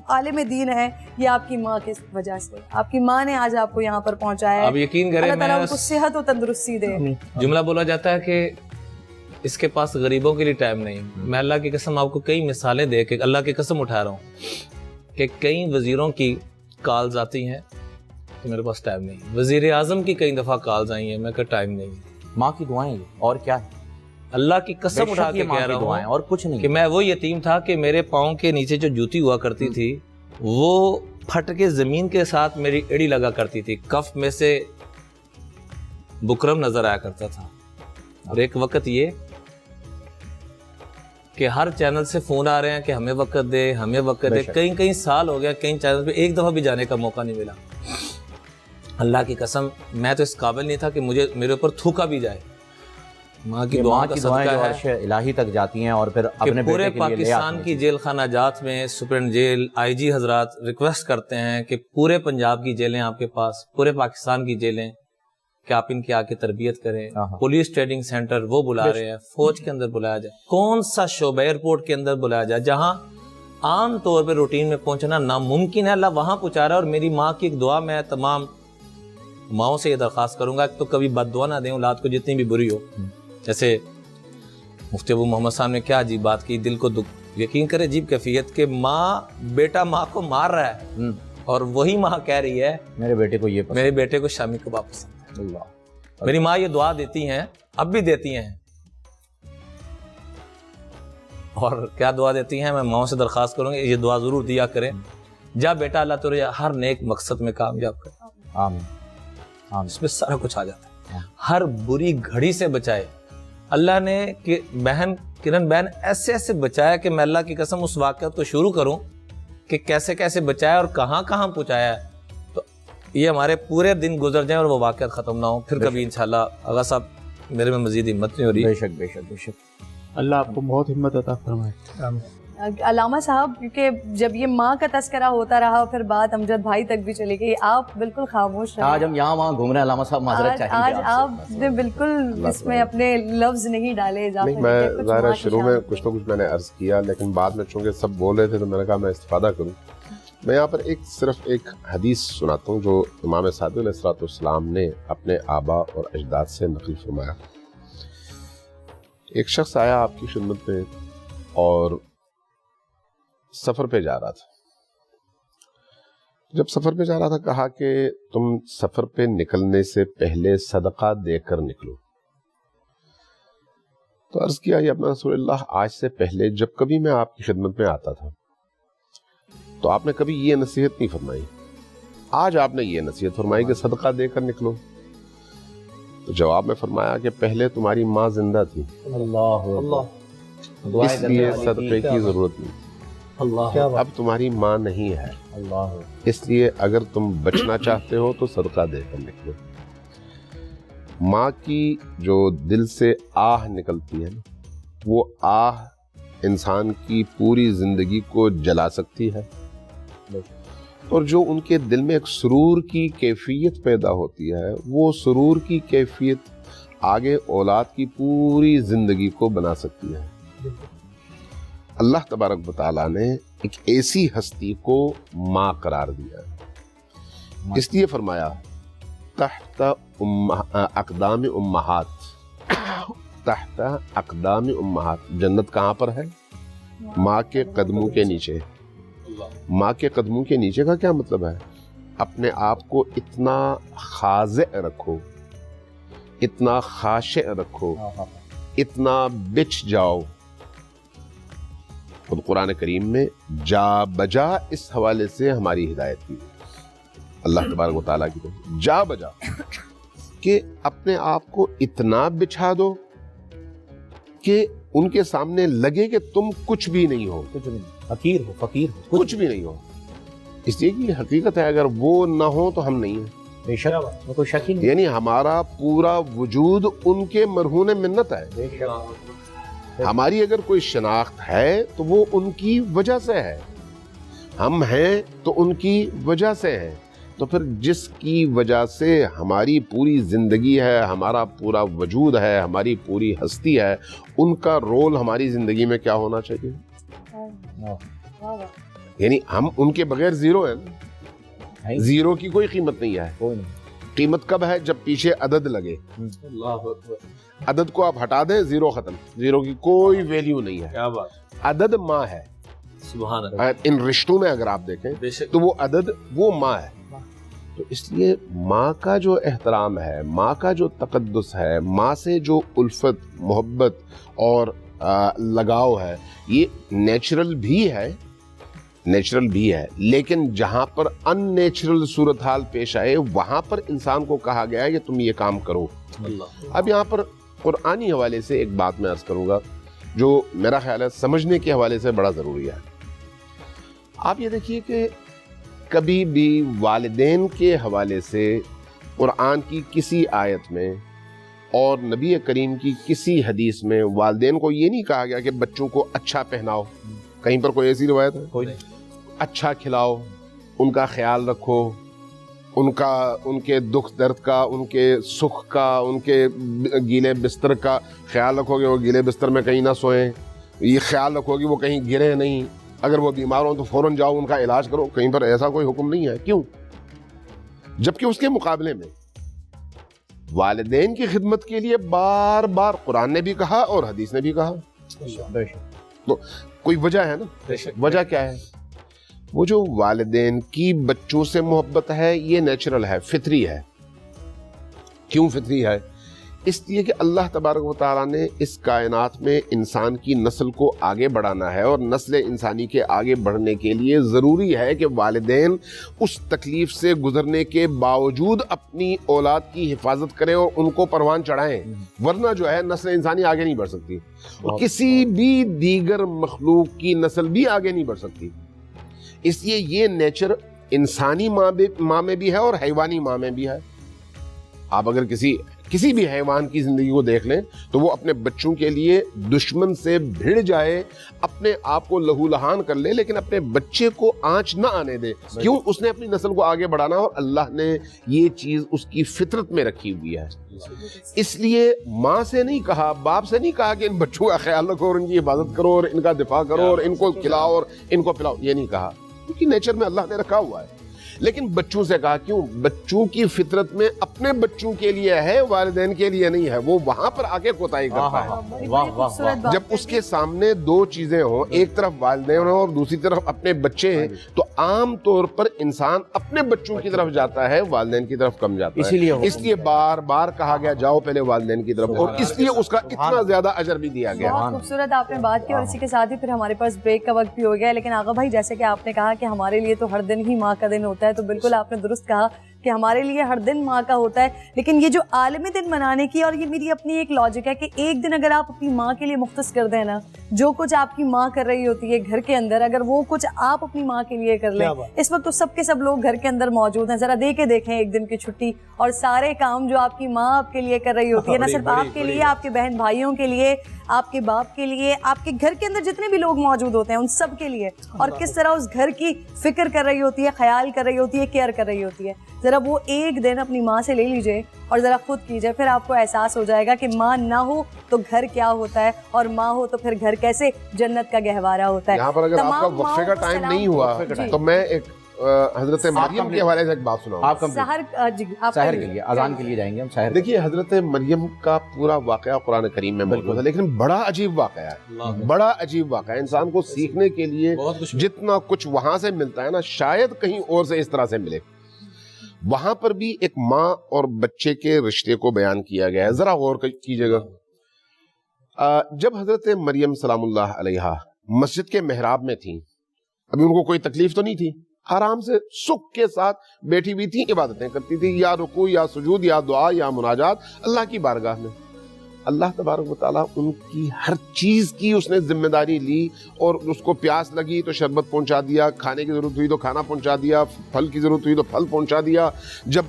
عالم دین ہیں، یہ آپ کی ماں کی وجہ سے. آپ کی ماں نے آج آپ کو یہاں پر پہنچایا ہے. آپ یقین کریں، اللہ تعالیٰ ان کو میں صحت و تندرستی دے. جملہ بولا جاتا ہے کہ اس کے پاس غریبوں کے لیے ٹائم نہیں. میں اللہ کی قسم آپ کو کئی مثالیں دے کے اللہ کی قسم اٹھا رہا ہوں کہ کئی وزیروں کی کالز آتی ہیں کہ میرے پاس ٹائم نہیں. وزیر اعظم کی کئی دفعہ کالز آئی ہیں، میں کہ ٹائم نہیں. ماں کی دعائیں یہ اور کیا ہے، اللہ کی قسم اٹھا کے کہہ رہا دعائیں ہوں اور کچھ نہیں کہ میں وہ یتیم تھا کہ میرے پاؤں کے نیچے جو جوتی ہوا کرتی تھی وہ پھٹ کے زمین کے ساتھ میری ایڑی لگا کرتی تھی، کف میں سے بکرم نظر آیا کرتا تھا. اور ایک وقت یہ کہ ہر چینل سے فون آ رہے ہیں کہ ہمیں وقت دے، ہمیں وقت دے. کئی سال ہو گیا، کئی چینل پہ ایک دفعہ بھی جانے کا موقع نہیں ملا. اللہ کی قسم میں تو اس قابل نہیں تھا کہ میرے اوپر تھوکا بھی جائے. ماں کی دعا کا دعائیں جو صدقہ عرش الہی تک جاتی ہیں اور پھر کہ اپنے پورے بیٹے کے لیے لے آتے پاکستان ہیں. کی جیل خانہ جات میں سپرنٹ جیل آئی جی حضرات ریکویسٹ کرتے ہیں کہ پورے پنجاب کی جیلیں آپ کے پاس، پورے پاکستان کی جیلیں، کہ آپ ان کی آ کے تربیت کریں. پولیس ٹریننگ سینٹر وہ بلا رہے ہیں، فوج کے اندر بلایا جائے، کون سا شعبہ ایئرپورٹ کے اندر بلایا جائے جہاں عام طور پہ روٹین میں پہنچنا ناممکن ہے، اللہ وہاں پہنچا رہا ہے. اور میری ماں کی ایک دعا میں تمام ماؤں سے یہ درخواست کروں گا کہ تو کبھی بد دعا نہ دیں اولاد کو جتنی بھی بری ہو. جیسے مفتی ابو محمد صاحب نے کیا عجیب بات کی، دل کو دکھ، یقین کرے عجیب کیفیت کہ ماں بیٹا ماں کو مار رہا ہے اور وہی ماں کہہ رہی ہے میرے بیٹے کو یہ پسند میرے بیٹے کو شامی کباب پسند ہے. اللہ. میری ماں یہ دعا دیتی ہیں، اب بھی دیتی ہیں. اور کیا دعا دیتی ہیں، میں ماؤں سے درخواست کروں گی یہ دعا ضرور دیا کریں. جا بیٹا اللہ تجھے ہر نیک مقصد میں کامیاب کرے. آمین آمین. اس میں سارا کچھ آ جاتا ہے. ہر بری گھڑی سے بچائے اللہ نے. کہ بہن کرن بہن ایسے بچایا کہ میں اللہ کی قسم اس واقعات کو شروع کروں کہ کیسے کیسے بچایا اور کہاں کہاں پہنچایا ہے تو یہ ہمارے پورے دن گزر جائیں اور وہ واقعات ختم نہ ہوں. پھر کبھی انشاءاللہ آغا صاحب میرے میں مزید ہمت نہیں ہو رہی. بے شک بے شک بے شک. اللہ آپ کو بہت ہمت عطا فرمائے. علامہ صاحب، کیونکہ جب یہ ماں کا تذکرہ ہوتا رہا پھر بات امجد بھائی تک بھی چلی گئی، آپ بالکل خاموش رہے. آج ہم یہاں وہاں گھوم رہے ہیں علامہ صاحب، معذرت چاہیے. آج آپ نے بالکل اس میں اپنے لفظ نہیں ڈالے. نہیں، میں ظاہر شروع میں کچھ نہ کچھ میں نے عرض کیا، لیکن بعد میں چونکہ سب بول رہے تھے تو میں نے کہا میں استفادہ کروں. میں یہاں پر صرف ایک حدیث سناتا ہوں جو امام صادق علیہ الصلوۃ والسلام نے اپنے آبا اور اجداد سے نقل فرمایا. ایک شخص آیا آپ کی خدمت میں اور سفر پہ جا رہا تھا. جب سفر پہ جا رہا تھا کہا کہ تم سفر پہ نکلنے سے پہلے صدقہ دے کر نکلو. تو عرض کیا یا اپنا رسول اللہ آج سے پہلے جب کبھی میں آپ کی خدمت میں آتا تھا تو آپ نے کبھی یہ نصیحت نہیں فرمائی, آج آپ نے یہ نصیحت فرمائی کہ صدقہ دے کر نکلو. تو جواب میں فرمایا کہ پہلے تمہاری ماں زندہ تھی, اس لیے صدقے کی ضرورت نہیں, اب تمہاری ماں نہیں ہے, اس لیے اگر تم بچنا چاہتے ہو تو صدقہ دے کر نکلو. ماں کی جو دل سے آہ نکلتی ہے وہ آہ انسان کی پوری زندگی کو جلا سکتی ہے, اور جو ان کے دل میں ایک سرور کی کیفیت پیدا ہوتی ہے وہ سرور کی کیفیت آگے اولاد کی پوری زندگی کو بنا سکتی ہے. اللہ تبارک و تعالیٰ نے ایک ایسی ہستی کو ماں قرار دیا ہے, اس لیے فرمایا تحت اقدام امہات, تحت اقدام امہات. جنت کہاں پر ہے؟ ماں کے قدموں کے نیچے. ماں کے قدموں کے نیچے کا کیا مطلب ہے؟ اپنے آپ کو اتنا خاضع رکھو, اتنا خاشع رکھو, اتنا بچ جاؤ. خود قرآن کریم میں جا بجا اس حوالے سے ہماری ہدایت کی, اللہ تبارک و تعالیٰ کی طرف جا بجا کہ اپنے آپ کو اتنا بچھا دو کہ ان کے سامنے لگے کہ تم کچھ بھی نہیں ہو, فقیر ہو, کچھ بھی نہیں ہو. اس لیے کہ حقیقت ہے اگر وہ نہ ہو تو ہم نہیں ہیں. بے شک کوئی شک ہی نہیں. یعنی ہمارا پورا وجود ان کے مرہون منت ہے. بے شک ہماری اگر کوئی شناخت ہے تو وہ ان کی وجہ سے ہے, ہم ہیں تو ان کی وجہ سے ہیں. تو پھر جس کی وجہ سے ہماری پوری زندگی ہے, ہمارا پورا وجود ہے, ہماری پوری ہستی ہے, ان کا رول ہماری زندگی میں کیا ہونا چاہیے؟ یعنی ہم ان کے بغیر زیرو ہیں, زیرو کی کوئی قیمت نہیں ہے. قیمت کب ہے؟ جب پیچھے عدد لگے. عدد کو آپ ہٹا دیں, زیرو ختم, زیرو کی کوئی ویلیو نہیں ہے. عدد ماں ہے. سبحان اللہ. ان رشتوں میں اگر آپ دیکھیں تو وہ عدد وہ ماں ہے. تو اس لیے ماں کا جو احترام ہے, ماں کا جو تقدس ہے, ماں سے جو الفت, محبت اور لگاؤ ہے, یہ نیچرل بھی ہے, نیچرل بھی ہے. لیکن جہاں پر ان نیچرل صورتحال پیش آئے وہاں پر انسان کو کہا گیا ہے کہ تم یہ کام کرو. اب یہاں پر قرآنی حوالے سے ایک بات میں عرض کروں گا جو میرا خیال ہے سمجھنے کے حوالے سے بڑا ضروری ہے. آپ یہ دیکھیے کہ کبھی بھی والدین کے حوالے سے قرآن کی کسی آیت میں اور نبی کریم کی کسی حدیث میں والدین کو یہ نہیں کہا گیا کہ بچوں کو اچھا پہناؤ. کہیں پر کوئی ایسی روایت ہے؟ کوئی نہیں. اچھا کھلاؤ, ان کا خیال رکھو, ان کے دکھ درد کا, ان کے سکھ کا, ان کے گیلے بستر کا خیال رکھو کہ وہ گیلے بستر میں کہیں نہ سوئیں. یہ خیال رکھو کہ وہ کہیں گرے نہیں. اگر وہ بیمار ہوں تو فوراً جاؤ ان کا علاج کرو. کہیں پر ایسا کوئی حکم نہیں ہے. کیوں؟ جبکہ اس کے مقابلے میں والدین کی خدمت کے لیے بار بار قرآن نے بھی کہا اور حدیث نے بھی کہا. تو کوئی وجہ ہے نا. وجہ کیا ہے؟ وہ جو والدین کی بچوں سے محبت ہے یہ نیچرل ہے, فطری ہے. کیوں فطری ہے؟ اس لیے کہ اللہ تبارک و تعالیٰ نے اس کائنات میں انسان کی نسل کو آگے بڑھانا ہے, اور نسل انسانی کے آگے بڑھنے کے لیے ضروری ہے کہ والدین اس تکلیف سے گزرنے کے باوجود اپنی اولاد کی حفاظت کریں اور ان کو پروان چڑھائیں, ورنہ جو ہے نسل انسانی آگے نہیں بڑھ سکتی, اور کسی بھی دیگر مخلوق کی نسل بھی آگے نہیں بڑھ سکتی. اس لیے یہ نیچر انسانی ماں میں بھی ہے اور حیوانی ماں میں بھی ہے. آپ اگر کسی بھی حیوان کی زندگی کو دیکھ لیں تو وہ اپنے بچوں کے لیے دشمن سے بھڑ جائے, اپنے آپ کو لہو لہان کر لے, لیکن اپنے بچے کو آنچ نہ آنے دے. کیوں؟ اس نے اپنی نسل کو آگے بڑھانا, اور اللہ نے یہ چیز اس کی فطرت میں رکھی ہوئی ہے. اس لیے ماں سے نہیں کہا, باپ سے نہیں کہا کہ ان بچوں کا خیال رکھو اور ان کی حفاظت کرو اور ان کا دفاع کرو اور ان کو کھلاؤ اور ان کو پلاؤ. یہ نہیں کہا, کیونکہ نیچر میں اللہ نے رکھا ہوا ہے. لیکن بچوں سے کہا کیوں؟ بچوں کی فطرت میں اپنے بچوں کے لیے ہے، والدین کے لیے نہیں ہے. وہ وہاں پر آ کے کوتاہی کرتا ہے. واہ واہ واہ. جب اس کے سامنے دو چیزیں ہوں، ایک طرف والدین ہوں اور دوسری طرف اپنے بچے ہیں، تو عام طور پر انسان اپنے بچوں کی طرف جاتا ہے، والدین کی طرف کم جاتا ہے. اس لیے بار بار کہا گیا جاؤ پہلے والدین کی طرف، اور اس لیے اس کا اتنا زیادہ اجر بھی دیا گیا. بہت خوبصورت آپ نے بات کی، اور اسی کے ساتھ ہی پھر ہمارے پاس بریک کا وقت بھی ہو گیا. لیکن آغا بھائی جیسے کہ آپ نے کہا کہ ہمارے لیے تو ہر دن ہی ماں کا دن ہوتا ہے، تو بالکل آپ نے درست کہا کہ ہمارے لیے ہر دن ماں کا ہوتا ہے. لیکن یہ جو عالمی دن منانے کی، اور یہ میری اپنی ایک لاجک ہے کہ ایک دن اگر آپ اپنی ماں کے لیے مختص کر دیں نا، جو کچھ آپ کی ماں کر رہی ہوتی ہے گھر کے اندر، اگر وہ کچھ آپ اپنی ماں کے لیے کر لیں. اس وقت تو سب کے سب لوگ گھر کے اندر موجود ہیں، ذرا دے کے دیکھیں ایک دن کی چھٹی، اور سارے کام جو آپ کی ماں آپ کے لیے کر رہی ہوتی ہے، نہ صرف آپ کے لیے، آپ کے بہن بھائیوں کے لیے، آپ کے باپ کے لیے، آپ کے گھر کے اندر جتنے بھی لوگ موجود ہوتے ہیں ان سب کے لیے، اور کس طرح اس گھر کی فکر کر رہی ہوتی ہے، خیال کر رہی ہوتی ہے، کیئر کر رہی ہوتی ہے. ذرا وہ ایک دن اپنی ماں سے لے لیجئے اور ذرا خود کیجئے، پھر آپ کو احساس ہو جائے گا کہ ماں نہ ہو تو گھر کیا ہوتا ہے، اور ماں ہو تو پھر گھر کیسے جنت کا گہوارہ ہوتا ہے. یہاں پر اگر آپ کا وقفے کا ٹائم نہیں ہوا تو میں ایک حضرت مریم کے حوالے سے ایک بات سناؤں. آپ سحر کے لیے اذان کے لیے جائیں گے ہم سحر. دیکھیے حضرت مریم کا پورا واقعہ قرآن کریم میں موجود ہے، لیکن بڑا عجیب واقعہ ہے، بڑا عجیب واقعہ ہے. انسان کو سیکھنے کے لیے جتنا کچھ وہاں سے ملتا ہے نا، شاید کہیں اور سے اس طرح سے ملے. وہاں پر بھی ایک ماں اور بچے کے رشتے کو بیان کیا گیا ہے. ذرا غور کیجیے گا. جب حضرت مریم سلام اللہ علیہا مسجد کے محراب میں تھیں، ابھی ان کو کوئی تکلیف تو نہیں تھی، آرام سے سکھ کے ساتھ بیٹھی ہوئی تھی، عبادتیں کرتی تھی، یا رکوع یا سجود یا دعا یا مناجات اللہ کی بارگاہ میں. اللہ تبارک و تعالیٰ ان کی ہر چیز کی اس نے ذمہ داری لی، اور اس کو پیاس لگی تو شربت پہنچا دیا، کھانے کی ضرورت ہوئی تو کھانا پہنچا دیا، پھل کی ضرورت ہوئی تو پھل پہنچا دیا. جب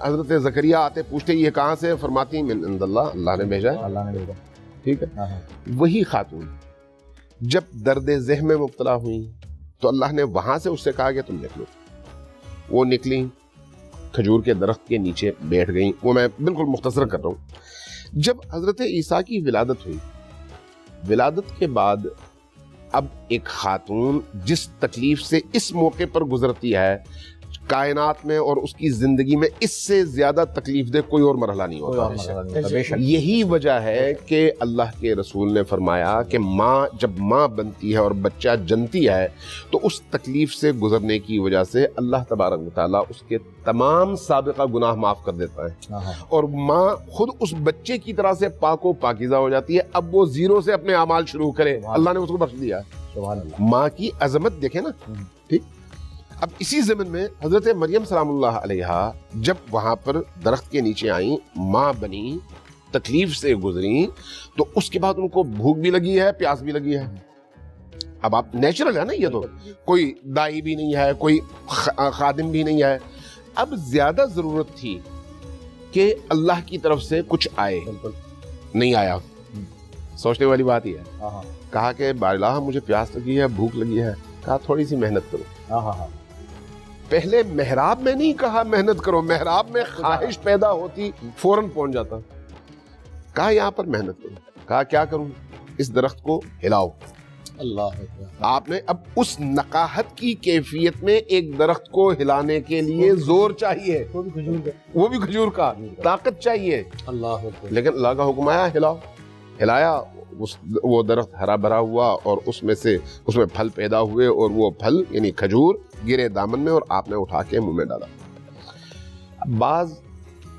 حضرت زکریا آتے پوچھتے یہ کہاں سے، فرماتی من عند اللہ، اللہ نے بھیجا ہے، اللہ نے بھیجا. ٹھیک ہے. وہی خاتون جب درد ذہن میں مبتلا ہوئی تو اللہ نے وہاں سے اس سے کہا کہ تم نکلو. وہ نکلی، کھجور کے درخت کے نیچے بیٹھ گئیں. وہ میں بالکل مختصر کر رہا ہوں. جب حضرت عیسیٰ کی ولادت ہوئی، ولادت کے بعد اب ایک خاتون جس تکلیف سے اس موقع پر گزرتی ہے کائنات میں، اور اس کی زندگی میں اس سے زیادہ تکلیف دہ کوئی اور مرحلہ نہیں ہوتا. یہی وجہ ہے کہ اللہ کے رسول نے فرمایا کہ ماں جب ماں بنتی ہے اور بچہ جنتی ہے تو اس تکلیف سے گزرنے کی وجہ سے اللہ تبارک و تعالیٰ اس کے تمام سابقہ گناہ معاف کر دیتا ہے، اور ماں خود اس بچے کی طرح سے پاک و پاکیزہ ہو جاتی ہے. اب وہ زیرو سے اپنے اعمال شروع کرے، اللہ نے اس کو بخش دیا. ماں کی عظمت دیکھیں نا. ٹھیک. اب اسی زمن میں حضرت مریم سلام اللہ علیہا جب وہاں پر درخت کے نیچے آئیں، ماں بنی، تکلیف سے گزری، تو اس کے بعد ان کو بھوک بھی لگی ہے، پیاس بھی لگی ہے. اب آپ نیچرل ہے نا، یہ تو کوئی دائی بھی نہیں ہے، کوئی خادم بھی نہیں ہے. اب زیادہ ضرورت تھی کہ اللہ کی طرف سے کچھ آئے. نہیں آیا. سوچنے والی بات ہی ہے. کہا کہ باراللہ مجھے پیاس لگی ہے، بھوک لگی ہے. کہا تھوڑی سی محنت کرو. پہلے محراب میں نہیں کہا محنت کرو، محراب میں خواہش پیدا ہوتی فوراً پہنچ جاتا. کہا یہاں پر محنت کرو. کہا کیا کروں؟ اس درخت کو ہلاؤ. اللہ آپ نے اب اس نقاہت کی کیفیت میں ایک درخت کو ہلانے کے لیے زور چاہیے، وہ بھی کھجور کا، طاقت چاہیے. اللہ لیکن اللہ کا حکم آیا ہلاؤ. ہلایا، وہ درخت ہرا بھرا ہوا، اور اس میں پھل پیدا ہوئے، اور وہ پھل یعنی کھجور گرے دامن میں، اور آپ نے اٹھا کے منہ میں ڈالا. بعض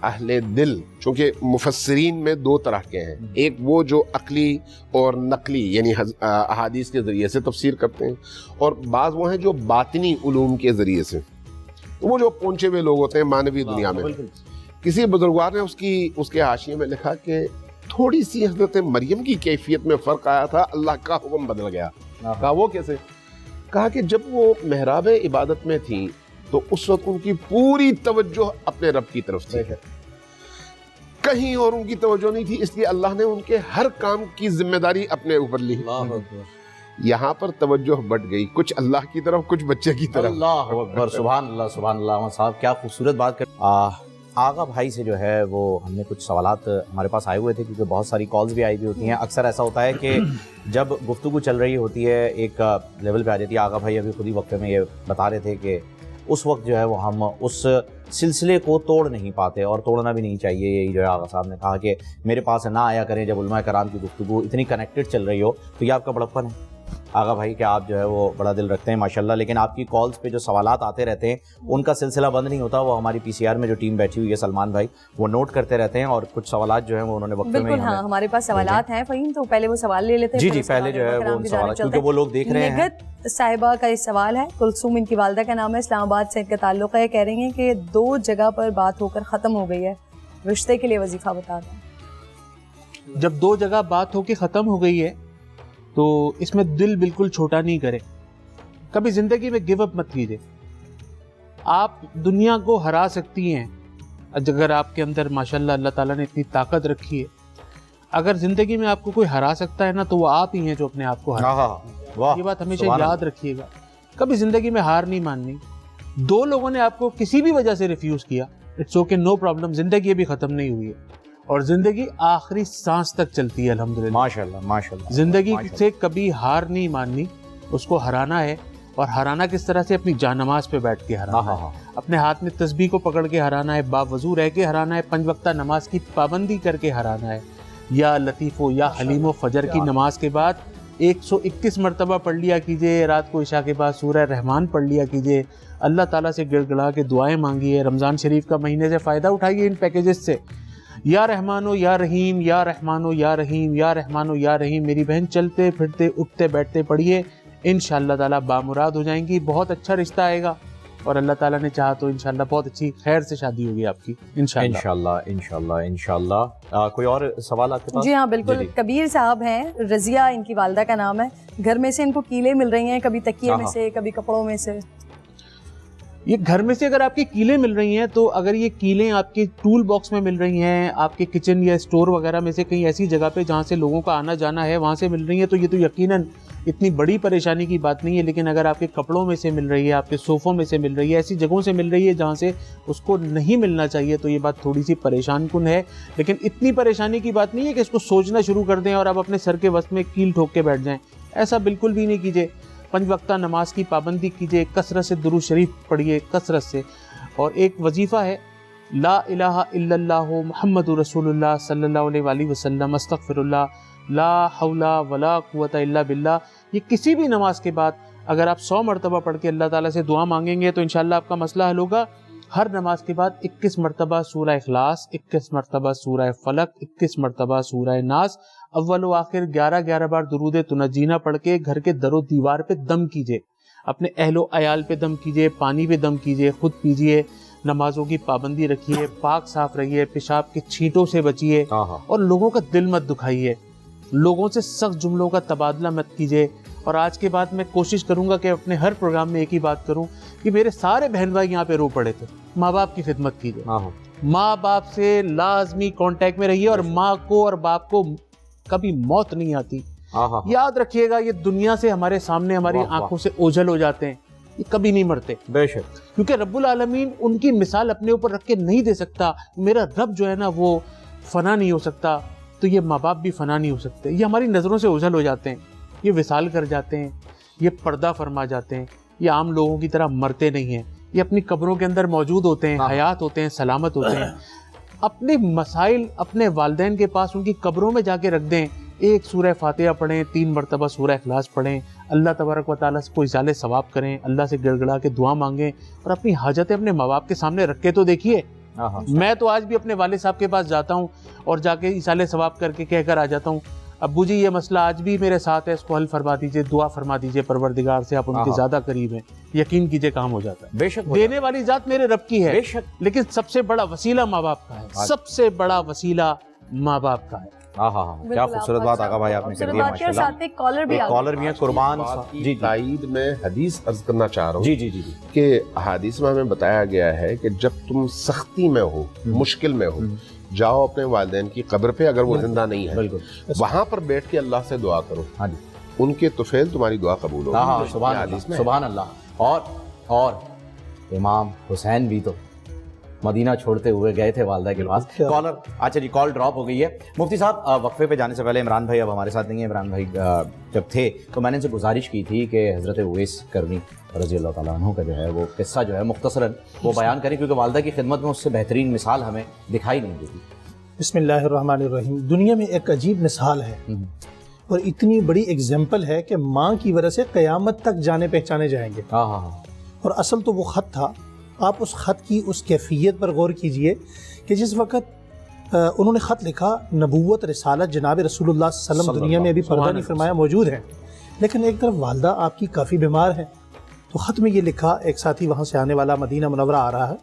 اہل دل، چونکہ مفسرین میں دو طرح کے ہیں، ایک وہ جو عقلی اور نقلی یعنی احادیث کے ذریعے سے تفسیر کرتے ہیں، اور بعض وہ ہیں جو باطنی علوم کے ذریعے سے، وہ جو پہنچے ہوئے لوگ ہوتے ہیں مانوی دنیا میں. کسی بزرگوار نے اس کے حاشیے میں لکھا کہ تھوڑی سی حضرت مریم کی کیفیت میں فرق آیا تھا، اللہ کا حکم بدل گیا. کہا وہ کیسے؟ کہا کہ جب وہ محراب عبادت میں تھیں تو اس وقت ان کی پوری توجہ اپنے رب کی طرف تھی، کہیں اور ان کی توجہ نہیں تھی، اس لیے اللہ نے ان کے ہر کام کی ذمہ داری اپنے اوپر لی. یہاں پر توجہ بٹ گئی، کچھ اللہ کی طرف، کچھ بچے کی طرف. اللہ اکبر، سبحان اللہ سبحان اللہ. صاحب کیا خوبصورت بات کر. آغا بھائی سے جو ہے وہ ہم نے کچھ سوالات ہمارے پاس آئے ہوئے تھے، کیونکہ بہت ساری کالز بھی آئی ہوئی ہوتی ہیں. اکثر ایسا ہوتا ہے کہ جب گفتگو چل رہی ہوتی ہے ایک لیول پہ آ جاتی ہے. آغا بھائی ابھی خود ہی وقفے میں یہ بتا رہے تھے کہ اس وقت جو ہے وہ ہم اس سلسلے کو توڑ نہیں پاتے، اور توڑنا بھی نہیں چاہیے. یہی جو ہے آغا صاحب نے کہا کہ میرے پاس نہ آیا کریں جب علماء کرام کی گفتگو اتنی کنیکٹڈ چل رہی ہو. تو یہ آپ کا بڑپن ہے آغا بھائی کہ آپ جو ہے وہ بڑا دل رکھتے ہیں ماشاءاللہ، لیکن آپ کی کالز پہ جو سوالات آتے رہتے ہیں ان کا سلسلہ بند نہیں ہوتا. وہ ہماری PCR میں جو ٹیم بیٹھی ہوئی ہے سلمان بھائی وہ نوٹ کرتے رہتے ہیں، اور کچھ سوالات جو ہیں وہ انہوں نے وقت میں بالکل. ہاں ہمارے پاس سوالات ہیں فہیم، تو پہلے وہ سوال لے لیتے ہیں. جی پہلے جو ہے وہ سوالات کیونکہ وہ لوگ دیکھ رہے ہیں. نگت صاحبہ کا یہ سوال ہے، کلثوم ان کی والدہ کا نام ہے، اسلام آباد سے ان کا تعلق ہے. کہہ رہی ہیں کہ 2 جگہ پر بات ہو کر ختم ہو گئی ہے، رشتے کے لیے وظیفہ بتا دیں. جب 2 جگہ بات ہو کے ختم ہو گئی ہے تو اس میں دل بالکل چھوٹا نہیں کرے. کبھی زندگی میں گیو اپ مت کیجیے. آپ دنیا کو ہرا سکتی ہیں اگر آپ کے اندر ماشاءاللہ اللہ تعالیٰ نے اتنی طاقت رکھی ہے. اگر زندگی میں آپ کو کوئی ہرا سکتا ہے نا تو وہ آپ ہی ہیں جو اپنے آپ کو ہرا. یہ بات ہمیشہ یاد رکھیے گا. کبھی زندگی میں ہار نہیں ماننی. 2 لوگوں نے آپ کو کسی بھی وجہ سے ریفیوز کیا، اٹس اوکے، نو پرابلم. زندگی ابھی ختم نہیں ہوئی ہے اور زندگی آخری سانس تک چلتی ہے الحمدللہ. ماشاءاللہ زندگی سے کبھی ہار نہیں ماننی، اس کو ہرانا ہے. اور ہرانا کس طرح سے؟ اپنی جان نماز پہ بیٹھ کے ہرانا ہے، اپنے ہاتھ میں تسبیح کو پکڑ کے ہرانا ہے، باوضو رہ کے ہرانا ہے، 5 وقتہ نماز کی پابندی کر کے ہرانا ہے. یا لطیف و یا حلیم و فجر کی نماز کے بعد 121 مرتبہ پڑھ لیا کیجئے. رات کو عشاء کے بعد سورہ رحمان پڑھ لیا کیجئے. اللہ تعالیٰ سے گڑ گڑا کے دعائیں مانگیے. رمضان شریف کا مہینے سے فائدہ اٹھائیے ان پیکیجز سے. یا رحمانو یا رحیم، یا رحمانو یا رحیم، یا رحمانو یا رحیم. میری بہن چلتے پھرتے اٹھتے بیٹھتے پڑھیے، انشاءاللہ تعالیٰ بامراد ہو جائیں گی. بہت اچھا رشتہ آئے گا اور اللہ تعالیٰ نے چاہا تو انشاءاللہ بہت اچھی خیر سے شادی ہوگی آپ کی انشاءاللہ. کوئی اور سوال آپ کے پاس؟ جی ہاں بالکل. کبیر صاحب ہیں، رضیہ ان کی والدہ کا نام ہے. گھر میں سے ان کو کیلیں مل رہی ہیں، کبھی تکیے میں سے، کبھی کپڑوں میں سے. یہ گھر میں سے اگر آپ کی کیلیں مل رہی ہیں تو اگر یہ کیلیں آپ کے ٹول باکس میں مل رہی ہیں، آپ کے کچن یا اسٹور وغیرہ میں سے کہیں ایسی جگہ پہ جہاں سے لوگوں کا آنا جانا ہے وہاں سے مل رہی ہیں تو یہ تو یقیناً اتنی بڑی پریشانی کی بات نہیں ہے. لیکن اگر آپ کے کپڑوں میں سے مل رہی ہے، آپ کے صوفوں میں سے مل رہی ہے، ایسی جگہوں سے مل رہی ہے جہاں سے اس کو نہیں ملنا چاہیے تو یہ بات تھوڑی سی پریشان کن ہے. لیکن اتنی پریشانی کی بات نہیں ہے کہ اس کو سوچنا شروع کر دیں اور آپ اپنے سر کے وسط میں کیل ٹھوک کے بیٹھ جائیں. ایسا بالکل بھی نہیں کیجیے. 5 وقتہ نماز کی پابندی کیجیے، کثرت سے درود شریف پڑھیے، کثرت سے. اور ایک وظیفہ ہے لا الہ الا اللہ محمد رسول اللہ صلی اللہ علیہ وآلہ وسلم، استغفر اللہ، لا حول ولا قوت الا باللہ. یہ کسی بھی نماز کے بعد اگر آپ 100 مرتبہ پڑھ کے اللہ تعالیٰ سے دعا مانگیں گے تو انشاءاللہ آپ کا مسئلہ حل ہوگا. ہر نماز کے بعد 21 مرتبہ سورہ اخلاص، 21 مرتبہ سورہ فلق، 21 مرتبہ سورہ ناس، اول و آخر 11 بار درود تنجینا پڑھ کے گھر کے در و دیوار پہ دم کیجئے. اپنے اہل و عیال پہ دم کیجئے، پانی پہ دم کیجئے، خود پیجئے. نمازوں کی پابندی رکھیے، پاک صاف رہیے، پیشاب کے چھینٹوں سے بچیے اور لوگوں کا دل مت دکھائیے. لوگوں سے سخت جملوں کا تبادلہ مت کیجیے. اور آج کے بعد میں کوشش کروں گا کہ اپنے ہر پروگرام میں ایک ہی بات کروں کہ میرے سارے بہن بھائی یہاں پہ رو پڑے تھے. ماں باپ کی خدمت کیجیے، ماں باپ سے لازمی کانٹیکٹ میں رہیے. اور ماں کو اور باپ کو کبھی موت نہیں آتی. یاد رکھیے گا، یہ دنیا سے ہمارے سامنے ہماری آنکھوں سے اوجھل ہو جاتے ہیں، یہ کبھی نہیں مرتے. بے شک، کیونکہ رب العالمین ان کی مثال اپنے اوپر رکھ کے نہیں دے سکتا. میرا رب جو ہے نا وہ فنا نہیں ہو سکتا، تو یہ ماں باپ بھی فنا نہیں ہو سکتے. یہ ہماری نظروں سے اوجھل ہو جاتے ہیں، یہ وصال کر جاتے ہیں، یہ پردہ فرما جاتے ہیں. یہ عام لوگوں کی طرح مرتے نہیں ہیں، یہ اپنی قبروں کے اندر موجود ہوتے ہیں، حیات ہوتے ہیں، سلامت ہوتے ہیں. اپنے مسائل اپنے والدین کے پاس ان کی قبروں میں جا کے رکھ دیں. ایک سورہ فاتحہ پڑھیں، 3 مرتبہ سورہ اخلاص پڑھیں، اللہ تبارک و تعالیٰ کو اجال ثواب کریں، اللہ سے گڑ گڑا کے دعا مانگیں اور اپنی حاجتیں اپنے ماں باپ کے سامنے رکھ کے تو دیکھیے. میں تو آج بھی اپنے والد صاحب کے پاس جاتا ہوں اور جا کے اجال ثواب کر کے کہہ کر آ جاتا ہوں، ابو جی یہ مسئلہ آج بھی میرے ساتھ ہے، اس کو حل فرما دیجئے، دعا فرما دیجئے پروردگار سے، آپ ان کے زیادہ قریب ہیں. یقین کیجئے کام ہو جاتا ہے. بے شک دینے والی ذات میرے رب کی ہے، بے شک، لیکن سب سے بڑا وسیلہ ماں باپ کا ہے. سب سے بڑا وسیلہ ماں باپ کا ہے. کیا خوبصورت بات آقا بھائی آپ نے کر دی ماشاءاللہ. ایک کالر بھی ہیں قربان. جی تائید میں حدیث عرض کرنا چاہ رہا ہوں جی کہ حدیث میں ہمیں بتایا گیا ہے کہ جب تم سختی میں ہو، مشکل میں ہو، جاؤ اپنے والدین کی قبر پہ، اگر وہ زندہ نہیں ہے وہاں پر بیٹھ کے اللہ سے دعا کرو، ان کے طفیل تمہاری دعا قبول ہوگی. سبحان اللہ. اور امام حسین بھی تو مدینہ چھوڑتے ہوئے گئے تھے والدہ کے پاس. کالر, اچھا جی کال ڈراپ ہو گئی ہے. مفتی صاحب وقفے پہ جانے سے پہلے عمران بھائی اب ہمارے ساتھ نہیں ہیں. عمران بھائی جب تھے تو میں نے ان سے گزارش کی تھی کہ حضرت اویس کرنی رضی اللہ تعالیٰ عنہ کا جو ہے وہ قصہ جو ہے مختصراً وہ بیان کریں, کیونکہ والدہ کی خدمت میں اس سے بہترین مثال ہمیں دکھائی نہیں دیتی. بسم اللہ الرحمن الرحیم. دنیا میں ایک عجیب مثال ہے اور اتنی بڑی ایگزامپل ہے کہ ماں کی وجہ سے قیامت تک جانے پہچانے جائیں گے. اور اصل تو وہ خط تھا. آپ اس خط کی اس کیفیت پر غور کیجئے کہ جس وقت انہوں نے خط لکھا, نبوت رسالت جناب رسول اللہ صلی اللہ علیہ وسلم دنیا میں ابھی پردہ نہیں فرمایا موجود ہیں, لیکن ایک طرف والدہ آپ کی کافی بیمار ہیں. تو خط میں یہ لکھا, ایک ساتھی وہاں سے آنے والا مدینہ منورہ آ رہا ہے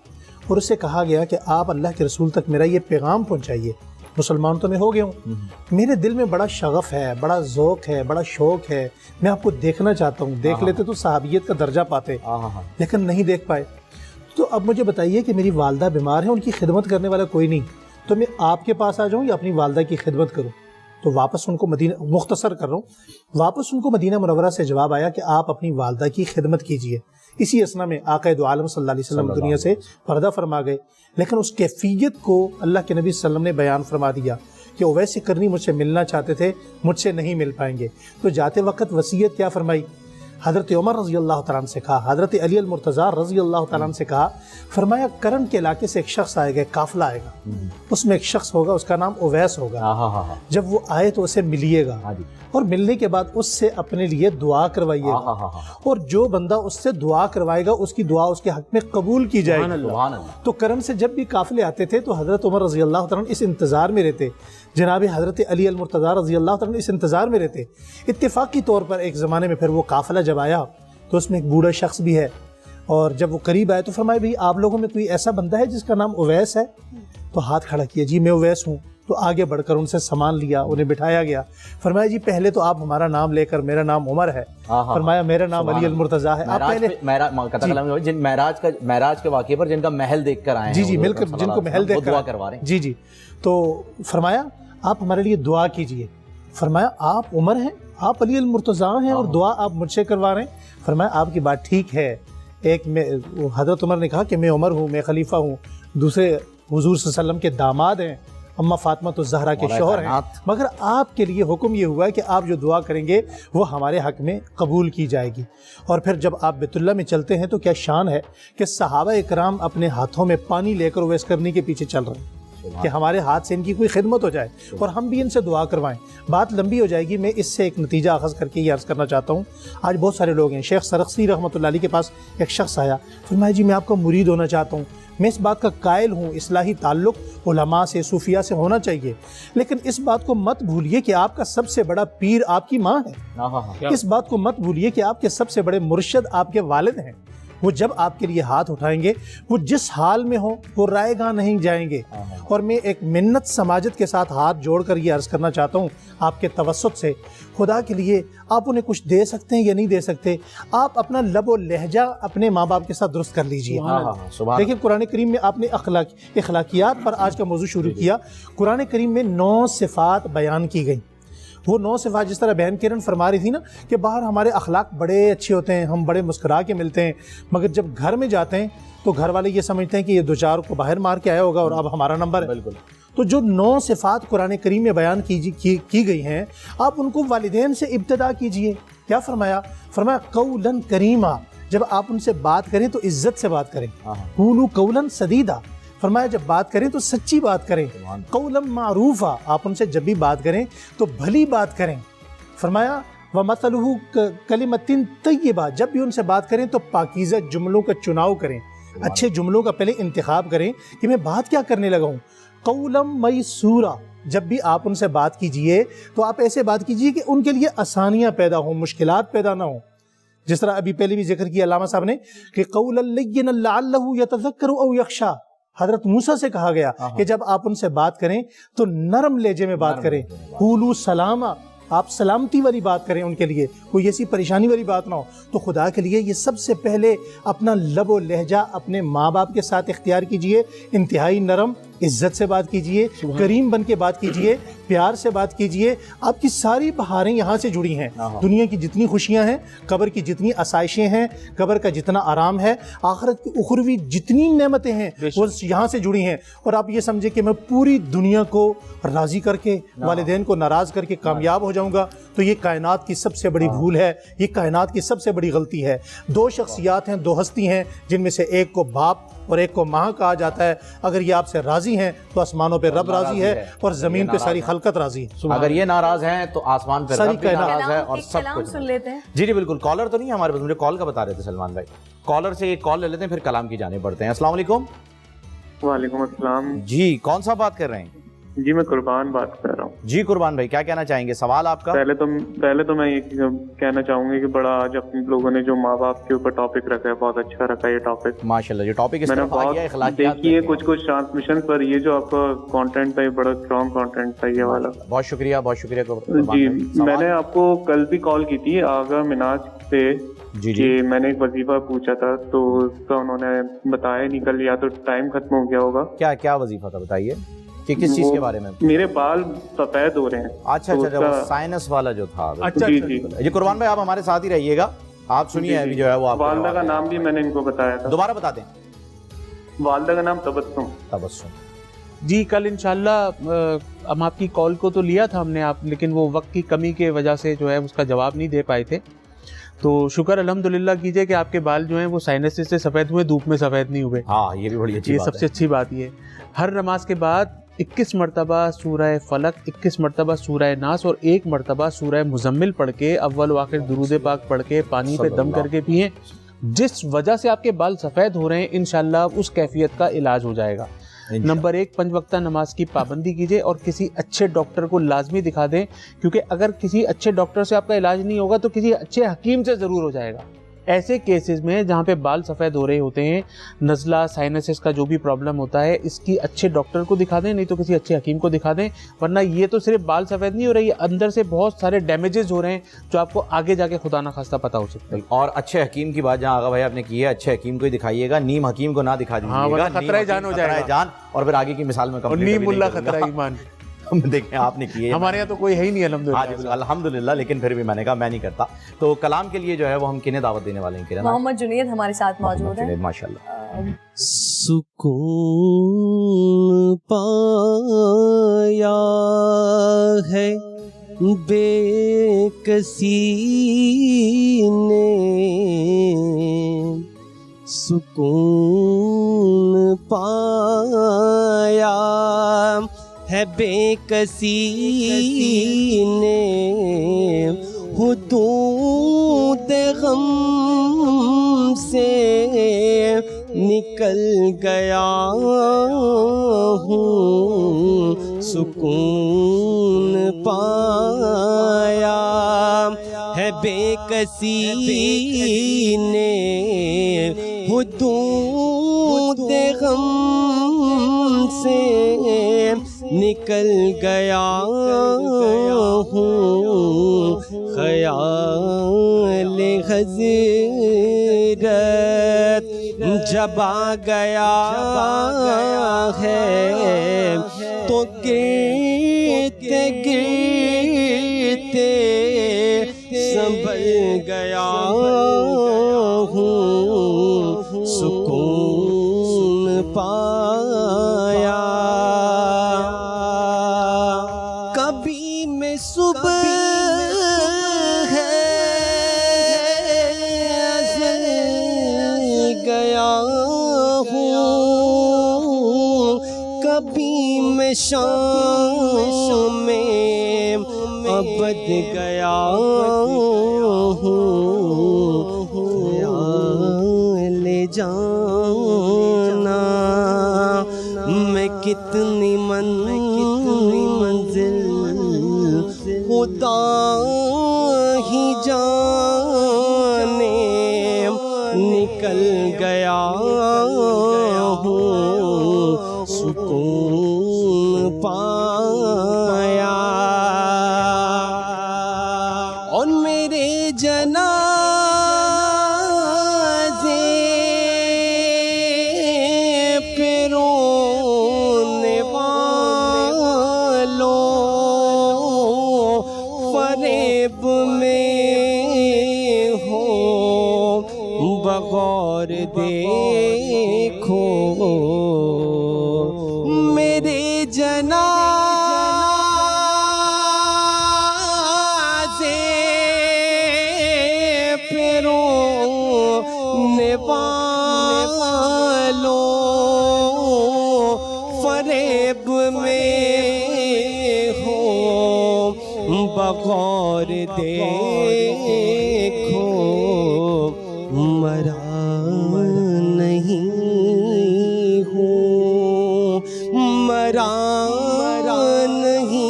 اور اس سے کہا گیا کہ آپ اللہ کے رسول تک میرا یہ پیغام پہنچائیے. مسلمان تو میں ہو گیا ہوں, میرے دل میں بڑا شغف ہے, بڑا ذوق ہے, بڑا شوق ہے, میں آپ کو دیکھنا چاہتا ہوں. دیکھ لیتے تو صحابیت کا درجہ پاتے, لیکن نہیں دیکھ پائے. تو اب مجھے بتائیے کہ میری والدہ بیمار ہے, ان کی خدمت کرنے والا کوئی نہیں, تو میں آپ کے پاس آ جاؤں یا اپنی والدہ کی خدمت کروں؟ تو واپس ان کو مدینہ, مختصر کر رہا ہوں, واپس ان کو مدینہ منورہ سے جواب آیا کہ آپ اپنی والدہ کی خدمت کیجئے. اسی اسنا میں آقا دو عالم صلی اللہ علیہ وسلم دنیا سے پردہ فرما گئے, لیکن اس کیفیت کو اللہ کے نبی صلی اللہ علیہ وسلم نے بیان فرما دیا کہ اویس کرنی مجھ سے ملنا چاہتے تھے, مجھ سے نہیں مل پائیں گے. تو جاتے وقت وصیت کیا فرمائی؟ حضرت عمر رضی اللہ تعالیٰ عنہ سے کہا, حضرت علی المرتضیٰ رضی اللہ تعالیٰ عنہ سے کہا, فرمایا کرن کے علاقے سے ایک شخص آئے گا, قافلہ آئے گا, اس میں ایک شخص ہوگا, اس کا نام اویس ہوگا. جب وہ آئے تو اسے ملیے گا اور ملنے کے بعد اس سے اپنے لیے دعا کروائیے گا, اور جو بندہ اس سے دعا کروائے گا اس کی دعا اس کے حق میں قبول کی جائے گی. تو کرن سے جب بھی قافلے آتے تھے تو حضرت عمر رضی اللہ تعالیٰ عنہ اس انتظار میں رہتے, جناب حضرت علی المرتضیٰ رضی اللہ تعالیٰ عنہ اس انتظار میں رہتے. اتفاقی طور پر ایک زمانے میں پھر وہ قافلہ جب آیا تو اس میں ایک بوڑھا شخص بھی ہے, اور جب وہ قریب آئے تو فرمایا بھئی آپ لوگوں میں کوئی ایسا بندہ ہے جس کا نام اویس ہے؟ تو ہاتھ کھڑا کیا, جی میں اویس ہوں. تو آگے بڑھ کر ان سے سامان لیا, انہیں بٹھایا گیا. فرمایا جی پہلے تو آپ ہمارا نام لے کر, میرا نام عمر ہے. فرمایا میرا نام علی المرتضیٰ ہے. آپ پہلے معراج کے واقعے پر جن کا محل دیکھ کر آئے ہیں, جی مل کر جن کو محل دیکھ کر دعا کروا رہے ہیں. جی تو فرمایا آپ ہمارے لیے دعا کیجئے. فرمایا آپ عمر ہیں, آپ علی المرتضیٰ ہیں اور دعا آپ مجھ سے کروا رہے ہیں. فرمایا آپ کی بات ٹھیک ہے. ایک میں حضرت عمر نے کہا کہ میں عمر ہوں, میں خلیفہ ہوں, دوسرے حضور صلی اللہ علیہ وسلم کے داماد ہیں, اما فاطمہ تو زہرا کے شوہر ہیں, مگر آپ کے لیے حکم یہ ہوا ہے کہ آپ جو دعا کریں گے وہ ہمارے حق میں قبول کی جائے گی. اور پھر جب آپ بیت اللہ میں چلتے ہیں تو کیا شان ہے کہ صحابہ اکرام اپنے ہاتھوں میں پانی لے کر اویس کرنی کے پیچھے چل رہے ہیں کہ ہمارے ہاتھ سے ان کی کوئی خدمت ہو جائے اور ہم بھی ان سے دعا کروائیں. بات لمبی ہو جائے گی, میں اس سے ایک نتیجہ اخذ کر کے یہ عرض کرنا چاہتا ہوں. آج بہت سارے لوگ ہیں, شیخ سرخسی رحمۃ اللہ علیہ کے پاس ایک شخص آیا, فرمایا جی میں آپ کا مرید ہونا چاہتا ہوں, میں اس بات کا قائل ہوں اصلاحی تعلق علماء سے, صوفیاء سے ہونا چاہیے, لیکن اس بات کو مت بھولیے کہ آپ کا سب سے بڑا پیر آپ کی ماں ہے. اس بات کو مت بھولیے کہ آپ کے سب سے بڑے مرشد آپ کے والد ہیں. وہ جب آپ کے لیے ہاتھ اٹھائیں گے, وہ جس حال میں ہوں وہ رائے گاہ نہیں جائیں گے. اور میں ایک منت سماجت کے ساتھ ہاتھ جوڑ کر یہ عرض کرنا چاہتا ہوں آپ کے توسط سے, خدا کے لیے آپ انہیں کچھ دے سکتے ہیں یا نہیں دے سکتے, آپ اپنا لب و لہجہ اپنے ماں باپ کے ساتھ درست کر لیجئے. دیکھیں قرآن کریم میں آپ نے اخلاقیات پر آج کا موضوع شروع کیا. قرآن کریم میں 9 صفات بیان کی گئیں. وہ 9 صفات جس طرح بہن کرن فرما رہی تھی نا کہ باہر ہمارے اخلاق بڑے اچھے ہوتے ہیں, ہم بڑے مسکرا کے ملتے ہیں, مگر جب گھر میں جاتے ہیں تو گھر والے یہ سمجھتے ہیں کہ یہ 2-4 کو باہر مار کے آیا ہوگا اور اب ہمارا نمبر ہے. بالکل. تو جو 9 صفات قرآن کریم میں بیان کی گئی ہیں, آپ ان کو والدین سے ابتدا کیجئے. کیا فرمایا؟ فرمایا قولاً کریما, جب آپ ان سے بات کریں تو عزت سے بات کریں. قولوا قولاً سدیدا, فرمایا جب بات کریں تو سچی بات کریں. قولاً معروفا, آپ ان سے جب بھی بات کریں تو بھلی بات کریں. فرمایا وَمَثَلُهُ كَلِمَةٍ طَيِّبَةٍ, جب بھی ان سے بات کریں تو پاکیزہ جملوں کا چناؤ کریں, اچھے جملوں کا پہلے انتخاب کریں کہ میں بات کیا کرنے لگا ہوں. قولاً مَيْسُورًا, جب بھی آپ ان سے بات کیجئے تو آپ ایسے بات کیجئے کہ ان کے لیے آسانیاں پیدا ہوں, مشکلات پیدا نہ ہوں. جس طرح ابھی پہلے بھی ذکر کیا علامہ صاحب نے کہ قولاً لَيِّنًا لَعَلَّهُ يَتَذَكَّرُ أَوْ يَخْشَىٰ, حضرت موسیٰ سے کہا گیا کہ جب آپ ان سے بات کریں تو نرم لہجے میں بات کریں. قولوا سلاما, آپ سلامتی والی بات کریں ان کے لیے, کوئی ایسی پریشانی والی بات نہ ہو. تو خدا کے لیے یہ سب سے پہلے اپنا لب و لہجہ اپنے ماں باپ کے ساتھ اختیار کیجئے, انتہائی نرم, عزت سے بات کیجئے, کریم بن کے بات کیجئے, پیار سے بات کیجئے. آپ کی ساری بہاریں یہاں سے جڑی ہیں. دنیا کی جتنی خوشیاں ہیں, قبر کی جتنی آسائشیں ہیں, قبر کا جتنا آرام ہے, آخرت کی اخروی جتنی نعمتیں ہیں وہ یہاں سے جڑی ہیں. اور آپ یہ سمجھے کہ میں پوری دنیا کو راضی کر کے, والدین کو ناراض کر کے کامیاب ہو جاؤں گا, تو یہ کائنات کی سب سے بڑی بھول ہے, یہ کائنات کی سب سے بڑی غلطی ہے. دو شخصیات ہیں, دو ہستی ہیں, جن میں سے ایک کو باپ اور ایک کو ماں کہا جاتا ہے. اگر یہ آپ سے راضی ہیں تو آسمانوں پہ رب راضی ہے اور زمین پہ ساری خلقت راضی ہے. اگر یہ ناراض ہیں تو آسمان پہ رب بھی ناراض ہے اور سب کلام کچھ. سن لیتے ہیں. جی جی بالکل. کالر تو نہیں ہے ہمارے پاس, مجھے کال کا بتا رہے تھے سلمان بھائی. کالر سے ایک کال لے لیتے ہیں, پھر کلام کی جانب بڑھتے ہیں. السلام علیکم. وعلیکم السلام. جی کون سا بات کر رہے ہیں؟ جی میں قربان بات کر رہا ہوں. جی قربان بھائی, کیا کہنا چاہیں گے؟ سوال آپ کا. پہلے تو میں یہ کہنا چاہوں گی کہ بڑا آج اپنے لوگوں نے جو ماں باپ کے اوپر ٹاپک رکھا ہے, بہت اچھا رکھا ہے یہ ٹاپک. ماشاءاللہ, جو ٹاپک اس میں نے طرف آ گیا اخلاقیات دیکھی ہے کچھ ٹرانسمیشن پر, یہ جو آپ کا کانٹینٹ تھا یہ بڑا اسٹرانگ کانٹینٹ تھا یہ والا. بہت شکریہ, بہت شکریہ. جی میں نے آپ کو کل بھی کال کی تھی آغا مناج سے, جی کہ میں نے ایک وظیفہ پوچھا تھا تو اس کا انہوں نے بتایا نہیں, کل یا تو ٹائم ختم ہو گیا ہوگا. کیا وظیفہ تھا بتائیے, کہ کس چیز کے بارے میں؟ میرے بال سفید ہو رہے ہیں. اچھا اچھا, وہ سائنس والا جو تھا. جی جی جی قربان بھائی, آپ ہمارے ساتھ ہی رہیے گا, آپ سنیے ابھی جو ہے وہ. والدہ کا نام بھی میں نے ان کو بتایا تھا, دوبارہ بتا دیں. والدہ کا نام تبسم. جی کل انشاءاللہ ہم آپ کی کال کو تو لیا تھا ہم نے, آپ لیکن وہ وقت کی کمی کے وجہ سے جو ہے اس کا جواب نہیں دے پائے تھے. تو شکر الحمدللہ کیجئے کہ آپ کے بال جو ہیں وہ سائنس سے سفید ہوئے, دھوپ میں سفید نہیں ہوئے. ہاں یہ بھی بڑی اچھی بات ہے. یہ سب سے اچھی بات یہ ہے. ہر نماز کے بعد 21 مرتبہ سورہ فلق, 21 مرتبہ سورہ ناس اور 1 مرتبہ سورہ مزمل پڑھ کے, اول و آخر درود پاک پڑھ کے, پانی پہ دم کر کے پئیں. جس وجہ سے آپ کے بال سفید ہو رہے ہیں انشاءاللہ اس کیفیت کا علاج ہو جائے گا. نمبر 1, 5 وقتہ نماز کی پابندی کیجئے اور کسی اچھے ڈاکٹر کو لازمی دکھا دیں, کیونکہ اگر کسی اچھے ڈاکٹر سے آپ کا علاج نہیں ہوگا تو کسی اچھے حکیم سے ضرور ہو جائے گا. ایسے کیسز میں جہاں پہ بال سفید ہو رہے ہوتے ہیں, نزلہ, سائنسز کا جو بھی پرابلم ہوتا ہے, اس کی اچھے ڈاکٹر کو دکھا دیں, نہیں تو کسی اچھے حکیم کو دکھا دیں. ورنہ یہ تو صرف بال سفید نہیں ہو رہے, یہ اندر سے بہت سارے ڈیمیجز ہو رہے ہیں جو آپ کو آگے جا کے خدا نخواستہ پتہ ہو سکتا ہے. اور اچھے حکیم کی بات جہاں آغا بھائی آپ نے کی ہے, اچھے حکیم کو ہی دکھائیے گا, نیم حکیم کو نہ دکھا دیجیے گا. خطرہ جان ہو جائے گا, اور پھر آگے کی مثال میں اور نیم اللہ خطرہ ایمان. دیکھیں آپ نے کیے, ہمارے یہاں تو کوئی ہے ہی نہیں الحمدللہ. الحمدللہ, لیکن پھر بھی میں نے کہا میں نہیں کرتا. تو کلام کے لیے جو ہے وہ ہم کنہیں دعوت دینے والے ہیں؟ محمد جنید ہمارے ساتھ موجود ہیں. ماشاءاللہ. سکون پایا ہے بے کسی نے, سکون پایا ہے بے کسی نے, حدود غم سے نکل گیا ہوں, سکون پایا ہے بے کسی نے, حدود غم سے نکل گیا ہوں, خیال حضرت جب آ گیا ہے تو گرتے گرتے سنبھل گیا ہوں, سکون پایا. کبھی میں صبح شام میں ابد گیا ہوں, لے جانا میں کتنی منزل خدا ہی جانے, نکل گیا ہوں, سکون پایا. اور میرے جنازے پہ رونے فریب میں ہو بغور دیکھو میرے جنازے پہ رونے والوں فریب میں ہو بغور دیکھو مرا نہیں ہوں مرا نہیں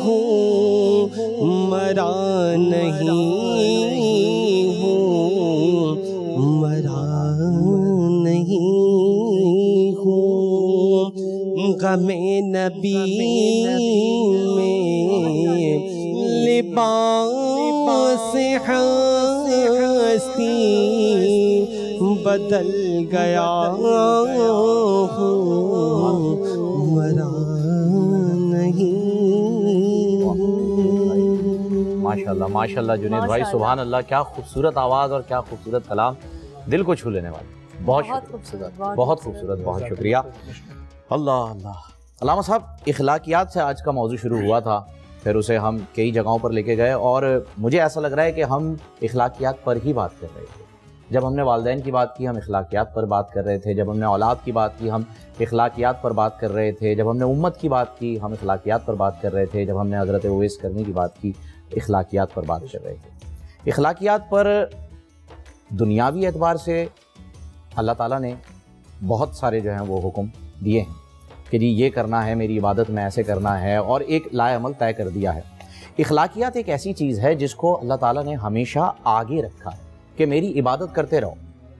ہوں مرا نہیں ہوں مرا نہیں ہوں غم نبی میں لباس ہستی بدل گیا ہوں مرا نہیں ماشاءاللہ ماشاءاللہ جنید بھائی، سبحان اللہ، کیا خوبصورت آواز اور کیا خوبصورت کلام، دل کو چھو لینے والا، بہت خوبصورت، بہت خوبصورت، بہت شکریہ۔ اللہ اللہ علامہ صاحب، اخلاقیات سے آج کا موضوع شروع ہوا تھا، پھر اسے ہم کئی جگہوں پر لے کے گئے، اور مجھے ایسا لگ رہا ہے کہ ہم اخلاقیات پر ہی بات کر رہے تھے۔ جب ہم نے والدین کی بات کی ہم اخلاقیات پر بات کر رہے تھے، جب ہم نے اولاد کی بات کی ہم اخلاقیات پر بات کر رہے تھے، جب ہم نے امت کی بات کی ہم اخلاقیات پر بات کر رہے تھے، جب ہم نے حضرت اویس کرنی کی بات کی اخلاقیات پر بات کر رہے تھے۔ اخلاقیات پر دنیاوی اعتبار سے اللہ تعالیٰ نے بہت سارے جو ہیں وہ حکم دیے ہیں کہ جی یہ کرنا ہے، میری عبادت میں ایسے کرنا ہے، اور ایک لائے عمل طے کر دیا ہے۔ اخلاقیات ایک ایسی چیز ہے جس کو اللہ تعالیٰ نے ہمیشہ آگے رکھا ہے کہ میری عبادت کرتے رہو،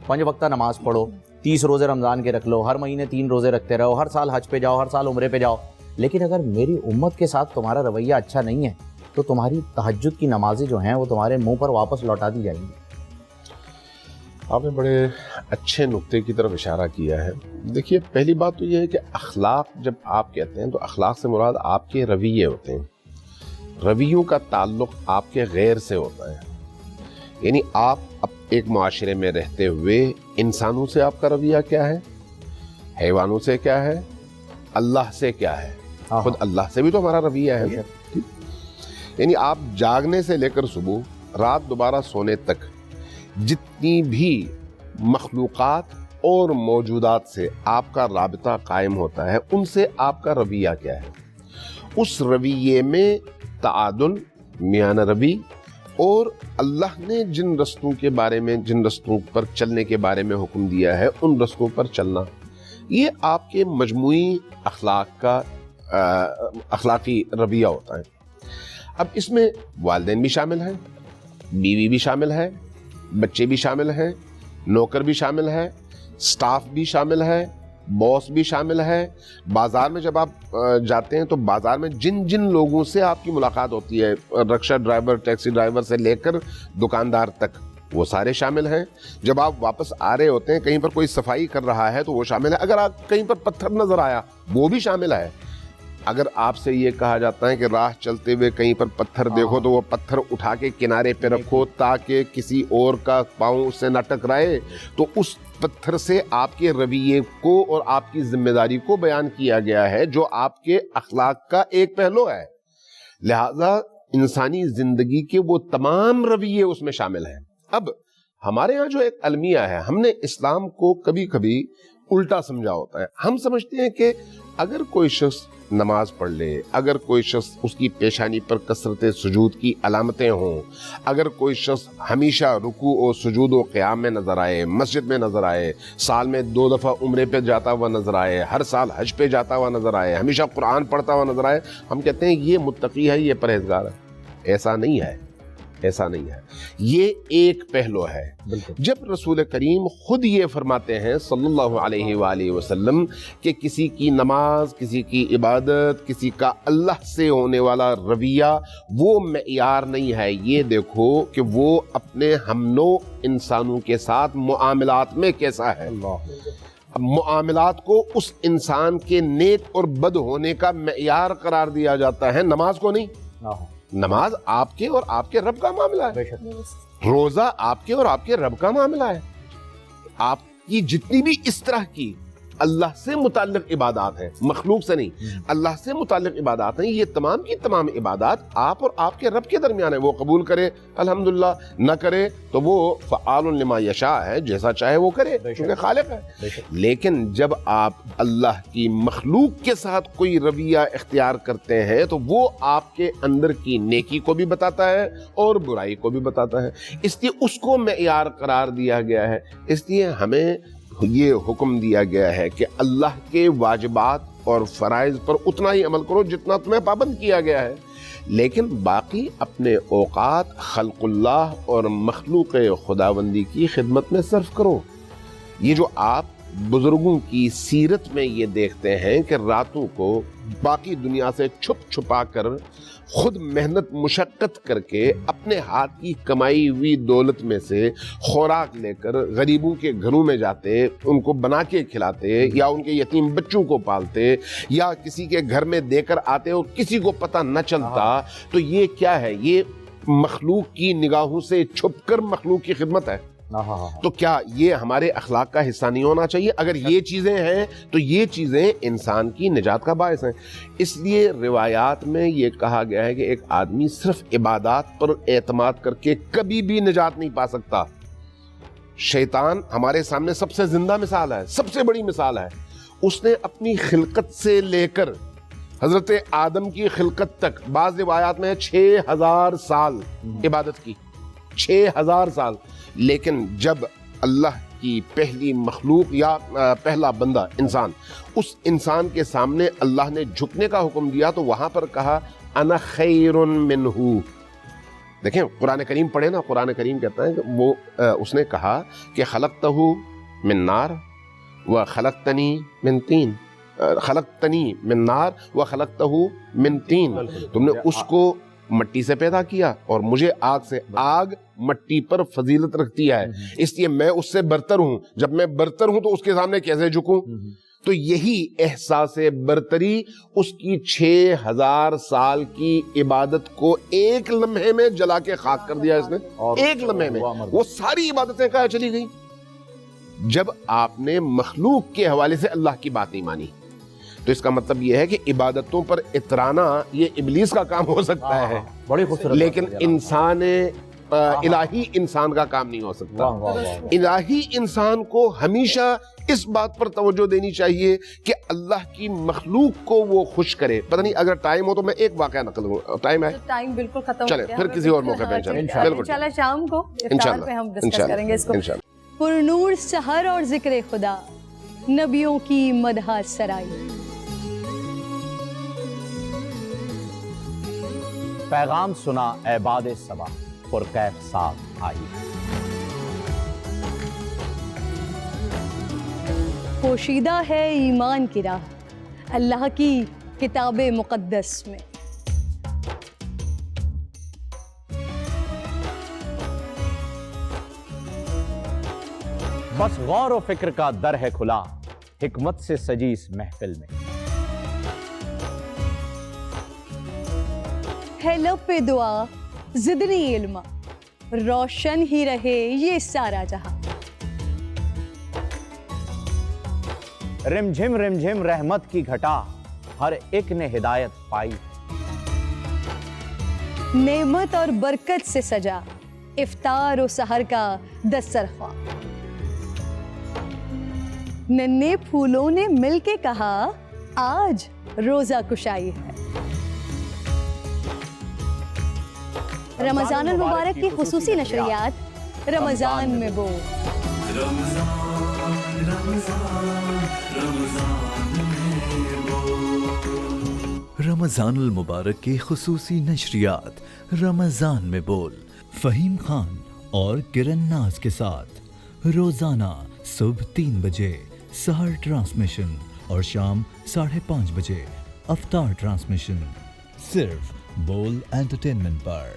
5 وقتہ نماز پڑھو، 30 روزے رمضان کے رکھ لو، ہر مہینے 3 روزے رکھتے رہو، ہر سال حج پہ جاؤ، ہر سال عمرے پہ جاؤ، لیکن اگر میری امت کے ساتھ تمہارا رویہ اچھا نہیں ہے تو تمہاری تہجد کی نمازیں جو ہیں وہ تمہارے منہ پر واپس لوٹا دی جائیں گی۔ آپ نے بڑے اچھے نقطے کی طرف اشارہ کیا ہے۔ دیکھیے، پہلی بات تو یہ ہے کہ اخلاق جب آپ کہتے ہیں تو اخلاق سے مراد آپ کے رویے ہوتے ہیں، رویوں کا تعلق آپ کے غیر سے ہوتا ہے، یعنی آپ ایک معاشرے میں رہتے ہوئے انسانوں سے آپ کا رویہ کیا ہے، حیوانوں سے کیا ہے، اللہ سے کیا ہے، خود اللہ سے بھی تو ہمارا رویہ ہے۔ یعنی آپ جاگنے سے لے کر صبح رات دوبارہ سونے تک جتنی بھی مخلوقات اور موجودات سے آپ کا رابطہ قائم ہوتا ہے، ان سے آپ کا رویہ کیا ہے، اس رویے میں تعادل، میانہ روی، اور اللہ نے جن رستوں کے بارے میں، جن رستوں پر چلنے کے بارے میں حکم دیا ہے ان رستوں پر چلنا، یہ آپ کے مجموعی اخلاق کا اخلاقی رویہ ہوتا ہے۔ اب اس میں والدین بھی شامل ہیں، بیوی بھی شامل ہے، بچے بھی شامل ہیں، نوکر بھی شامل ہے، سٹاف بھی شامل ہے، باس بھی شامل ہے۔ بازار میں جب آپ جاتے ہیں تو بازار میں جن جن لوگوں سے آپ کی ملاقات ہوتی ہے، رکشہ ڈرائیور، ٹیکسی ڈرائیور سے لے کر دکاندار تک، وہ سارے شامل ہیں۔ جب آپ واپس آ رہے ہوتے ہیں، کہیں پر کوئی صفائی کر رہا ہے تو وہ شامل ہے، اگر آپ کہیں پر پتھر نظر آیا وہ بھی شامل ہے۔ اگر آپ سے یہ کہا جاتا ہے کہ راہ چلتے ہوئے کہیں پر پتھر دیکھو تو وہ پتھر اٹھا کے کنارے پہ رکھو تاکہ کسی اور کا پاؤں اس سے نہ ٹکرائے، تو اس پتھر سے آپ کے رویے کو اور آپ کی ذمہ داری کو بیان کیا گیا ہے، جو آپ کے اخلاق کا ایک پہلو ہے۔ لہذا انسانی زندگی کے وہ تمام رویے اس میں شامل ہیں۔ اب ہمارے ہاں جو ایک المیہ ہے، ہم نے اسلام کو کبھی کبھی الٹا سمجھا ہوتا ہے۔ ہم سمجھتے ہیں کہ اگر کوئی شخص نماز پڑھ لے، اگر کوئی شخص اس کی پیشانی پر کثرت سجود کی علامتیں ہوں، اگر کوئی شخص ہمیشہ رکوع و سجود و قیام میں نظر آئے، مسجد میں نظر آئے، سال میں 2 دفعہ عمرے پہ جاتا ہوا نظر آئے، ہر سال حج پہ جاتا ہوا نظر آئے، ہمیشہ قرآن پڑھتا ہوا نظر آئے، ہم کہتے ہیں یہ متقی ہے، یہ پرہیزگار ہے۔ ایسا نہیں ہے، ایسا نہیں ہے، یہ ایک پہلو ہے۔ جب رسول کریم خود یہ فرماتے ہیں صلی اللہ علیہ وآلہ وسلم کہ کسی کی نماز، کسی کی عبادت، کسی کا اللہ سے ہونے والا رویہ وہ معیار نہیں ہے، یہ دیکھو کہ وہ اپنے ہم نوع انسانوں کے ساتھ معاملات میں کیسا ہے۔ اب معاملات کو اس انسان کے نیک اور بد ہونے کا معیار قرار دیا جاتا ہے، نماز کو نہیں۔ نماز آپ کے اور آپ کے رب کا معاملہ ہے, روزہ آپ کے اور آپ کے رب کا معاملہ ہے. آپ کی جتنی بھی اس طرح کی اللہ سے متعلق عبادات ہیں, مخلوق سے نہیں, اللہ سے متعلق عبادات ہیں, یہ تمام کی تمام عبادات آپ اور آپ کے رب کے درمیان ہیں. وہ قبول کرے الحمدللہ, نہ کرے تو وہ فعال لما یشاء ہے, جیسا چاہے وہ کرے کیونکہ خالق ہے. لیکن جب آپ اللہ کی مخلوق کے ساتھ کوئی رویہ اختیار کرتے ہیں تو وہ آپ کے اندر کی نیکی کو بھی بتاتا ہے اور برائی کو بھی بتاتا ہے. اس لیے اس کو معیار قرار دیا گیا ہے. اس لیے ہمیں یہ حکم دیا گیا ہے کہ اللہ کے واجبات اور فرائض پر اتنا ہی عمل کرو جتنا تمہیں پابند کیا گیا ہے, لیکن باقی اپنے اوقات خلق اللہ اور مخلوق خداوندی کی خدمت میں صرف کرو. یہ جو آپ بزرگوں کی سیرت میں یہ دیکھتے ہیں کہ راتوں کو باقی دنیا سے چھپ چھپا کر خود محنت مشقت کر کے اپنے ہاتھ کی کمائی ہوئی دولت میں سے خوراک لے کر غریبوں کے گھروں میں جاتے, ان کو بنا کے کھلاتے, یا ان کے یتیم بچوں کو پالتے, یا کسی کے گھر میں دے کر آتے اور کسی کو پتہ نہ چلتا, تو یہ کیا ہے؟ یہ مخلوق کی نگاہوں سے چھپ کر مخلوق کی خدمت ہے. تو کیا یہ ہمارے اخلاق کا حصہ نہیں ہونا چاہیے؟ اگر یہ چیزیں ہیں تو یہ چیزیں انسان کی نجات کا باعث ہیں. اس لیے روایات میں یہ کہا گیا ہے کہ ایک آدمی صرف عبادات پر اعتماد کر کے کبھی بھی نجات نہیں پا سکتا. شیطان ہمارے سامنے سب سے زندہ مثال ہے, سب سے بڑی مثال ہے. اس نے اپنی خلقت سے لے کر حضرت آدم کی خلقت تک, بعض روایات میں 6000 سال عبادت کی, 6000 سال. لیکن جب اللہ کی پہلی مخلوق یا پہلا بندہ انسان, اس انسان کے سامنے اللہ نے جھکنے کا حکم دیا تو وہاں پر کہا انا خیر منہ. دیکھیں قرآن کریم پڑھے نا, قرآن کریم کہتا ہے کہ وہ اس نے کہا کہ خلقتہ من نار و خلقتنی من طین, خلقتنی من نار و خلقتہ من طین. تم نے اس کو مٹی سے پیدا کیا اور مجھے آگ سے. آگ مٹی پر فضیلت رکھتی ہے, اس لیے میں اس سے برتر ہوں. جب میں برتر ہوں تو اس کے سامنے کیسے جھکوں؟ تو یہی احساس برتری اس کی 6000 سال کی عبادت کو ایک لمحے میں جلا کے خاک کر دیا اس نے. ایک لمحے میں وہ ساری عبادتیں کہاں چلی گئی؟ جب آپ نے مخلوق کے حوالے سے اللہ کی بات نہیں مانی. تو اس کا مطلب یہ ہے کہ عبادتوں پر اترانا یہ ابلیس کا کام ہو سکتا ہے, بڑی خوبصورت, لیکن انسان الہی انسان کا کام نہیں ہو سکتا. الہی انسان کو ہمیشہ اس بات پر توجہ دینی چاہیے کہ اللہ کی مخلوق کو وہ خوش کرے. پتہ نہیں اگر ٹائم ہو تو میں ایک واقعہ نقل کروں. ٹائم ہے؟ ٹائم بالکل ختم ہو چلیں گیا. پھر کسی اور موقع پہ چلیں. انشاءاللہ شام کو افطار پہ ہم ڈسکس کریں گے اس کو. پر نور سحر اور ذکر خدا, نبیوں کی مدح سرائی. پیغام سنا اے باد صبا, پرکیف صاحب آئی. پوشیدہ ہے ایمان کی راہ اللہ کی کتاب مقدس میں. بس غور و فکر کا در ہے کھلا, حکمت سے سجی اس محفل میں. ہے لب پہ دعا زدنی علما, روشن ہی رہے یہ سارا جہاں. رم جھم رحمت کی گھٹا, ہر ایک نے ہدایت پائی. نعمت اور برکت سے سجا افطار و سحر کا دسترخوان. ننھے پھولوں نے مل کے کہا آج روزہ کشائی ہے. رمضان المبارک کی خصوصی نشریات رمضان میں بو. رمضان المبارک کی خصوصی نشریات رمضان میں بول, فہیم خان اور کرن ناز کے ساتھ روزانہ صبح 3 بجے سحر ٹرانسمیشن اور شام 5:30 بجے افطار ٹرانسمیشن, صرف بول انٹرٹینمنٹ پر.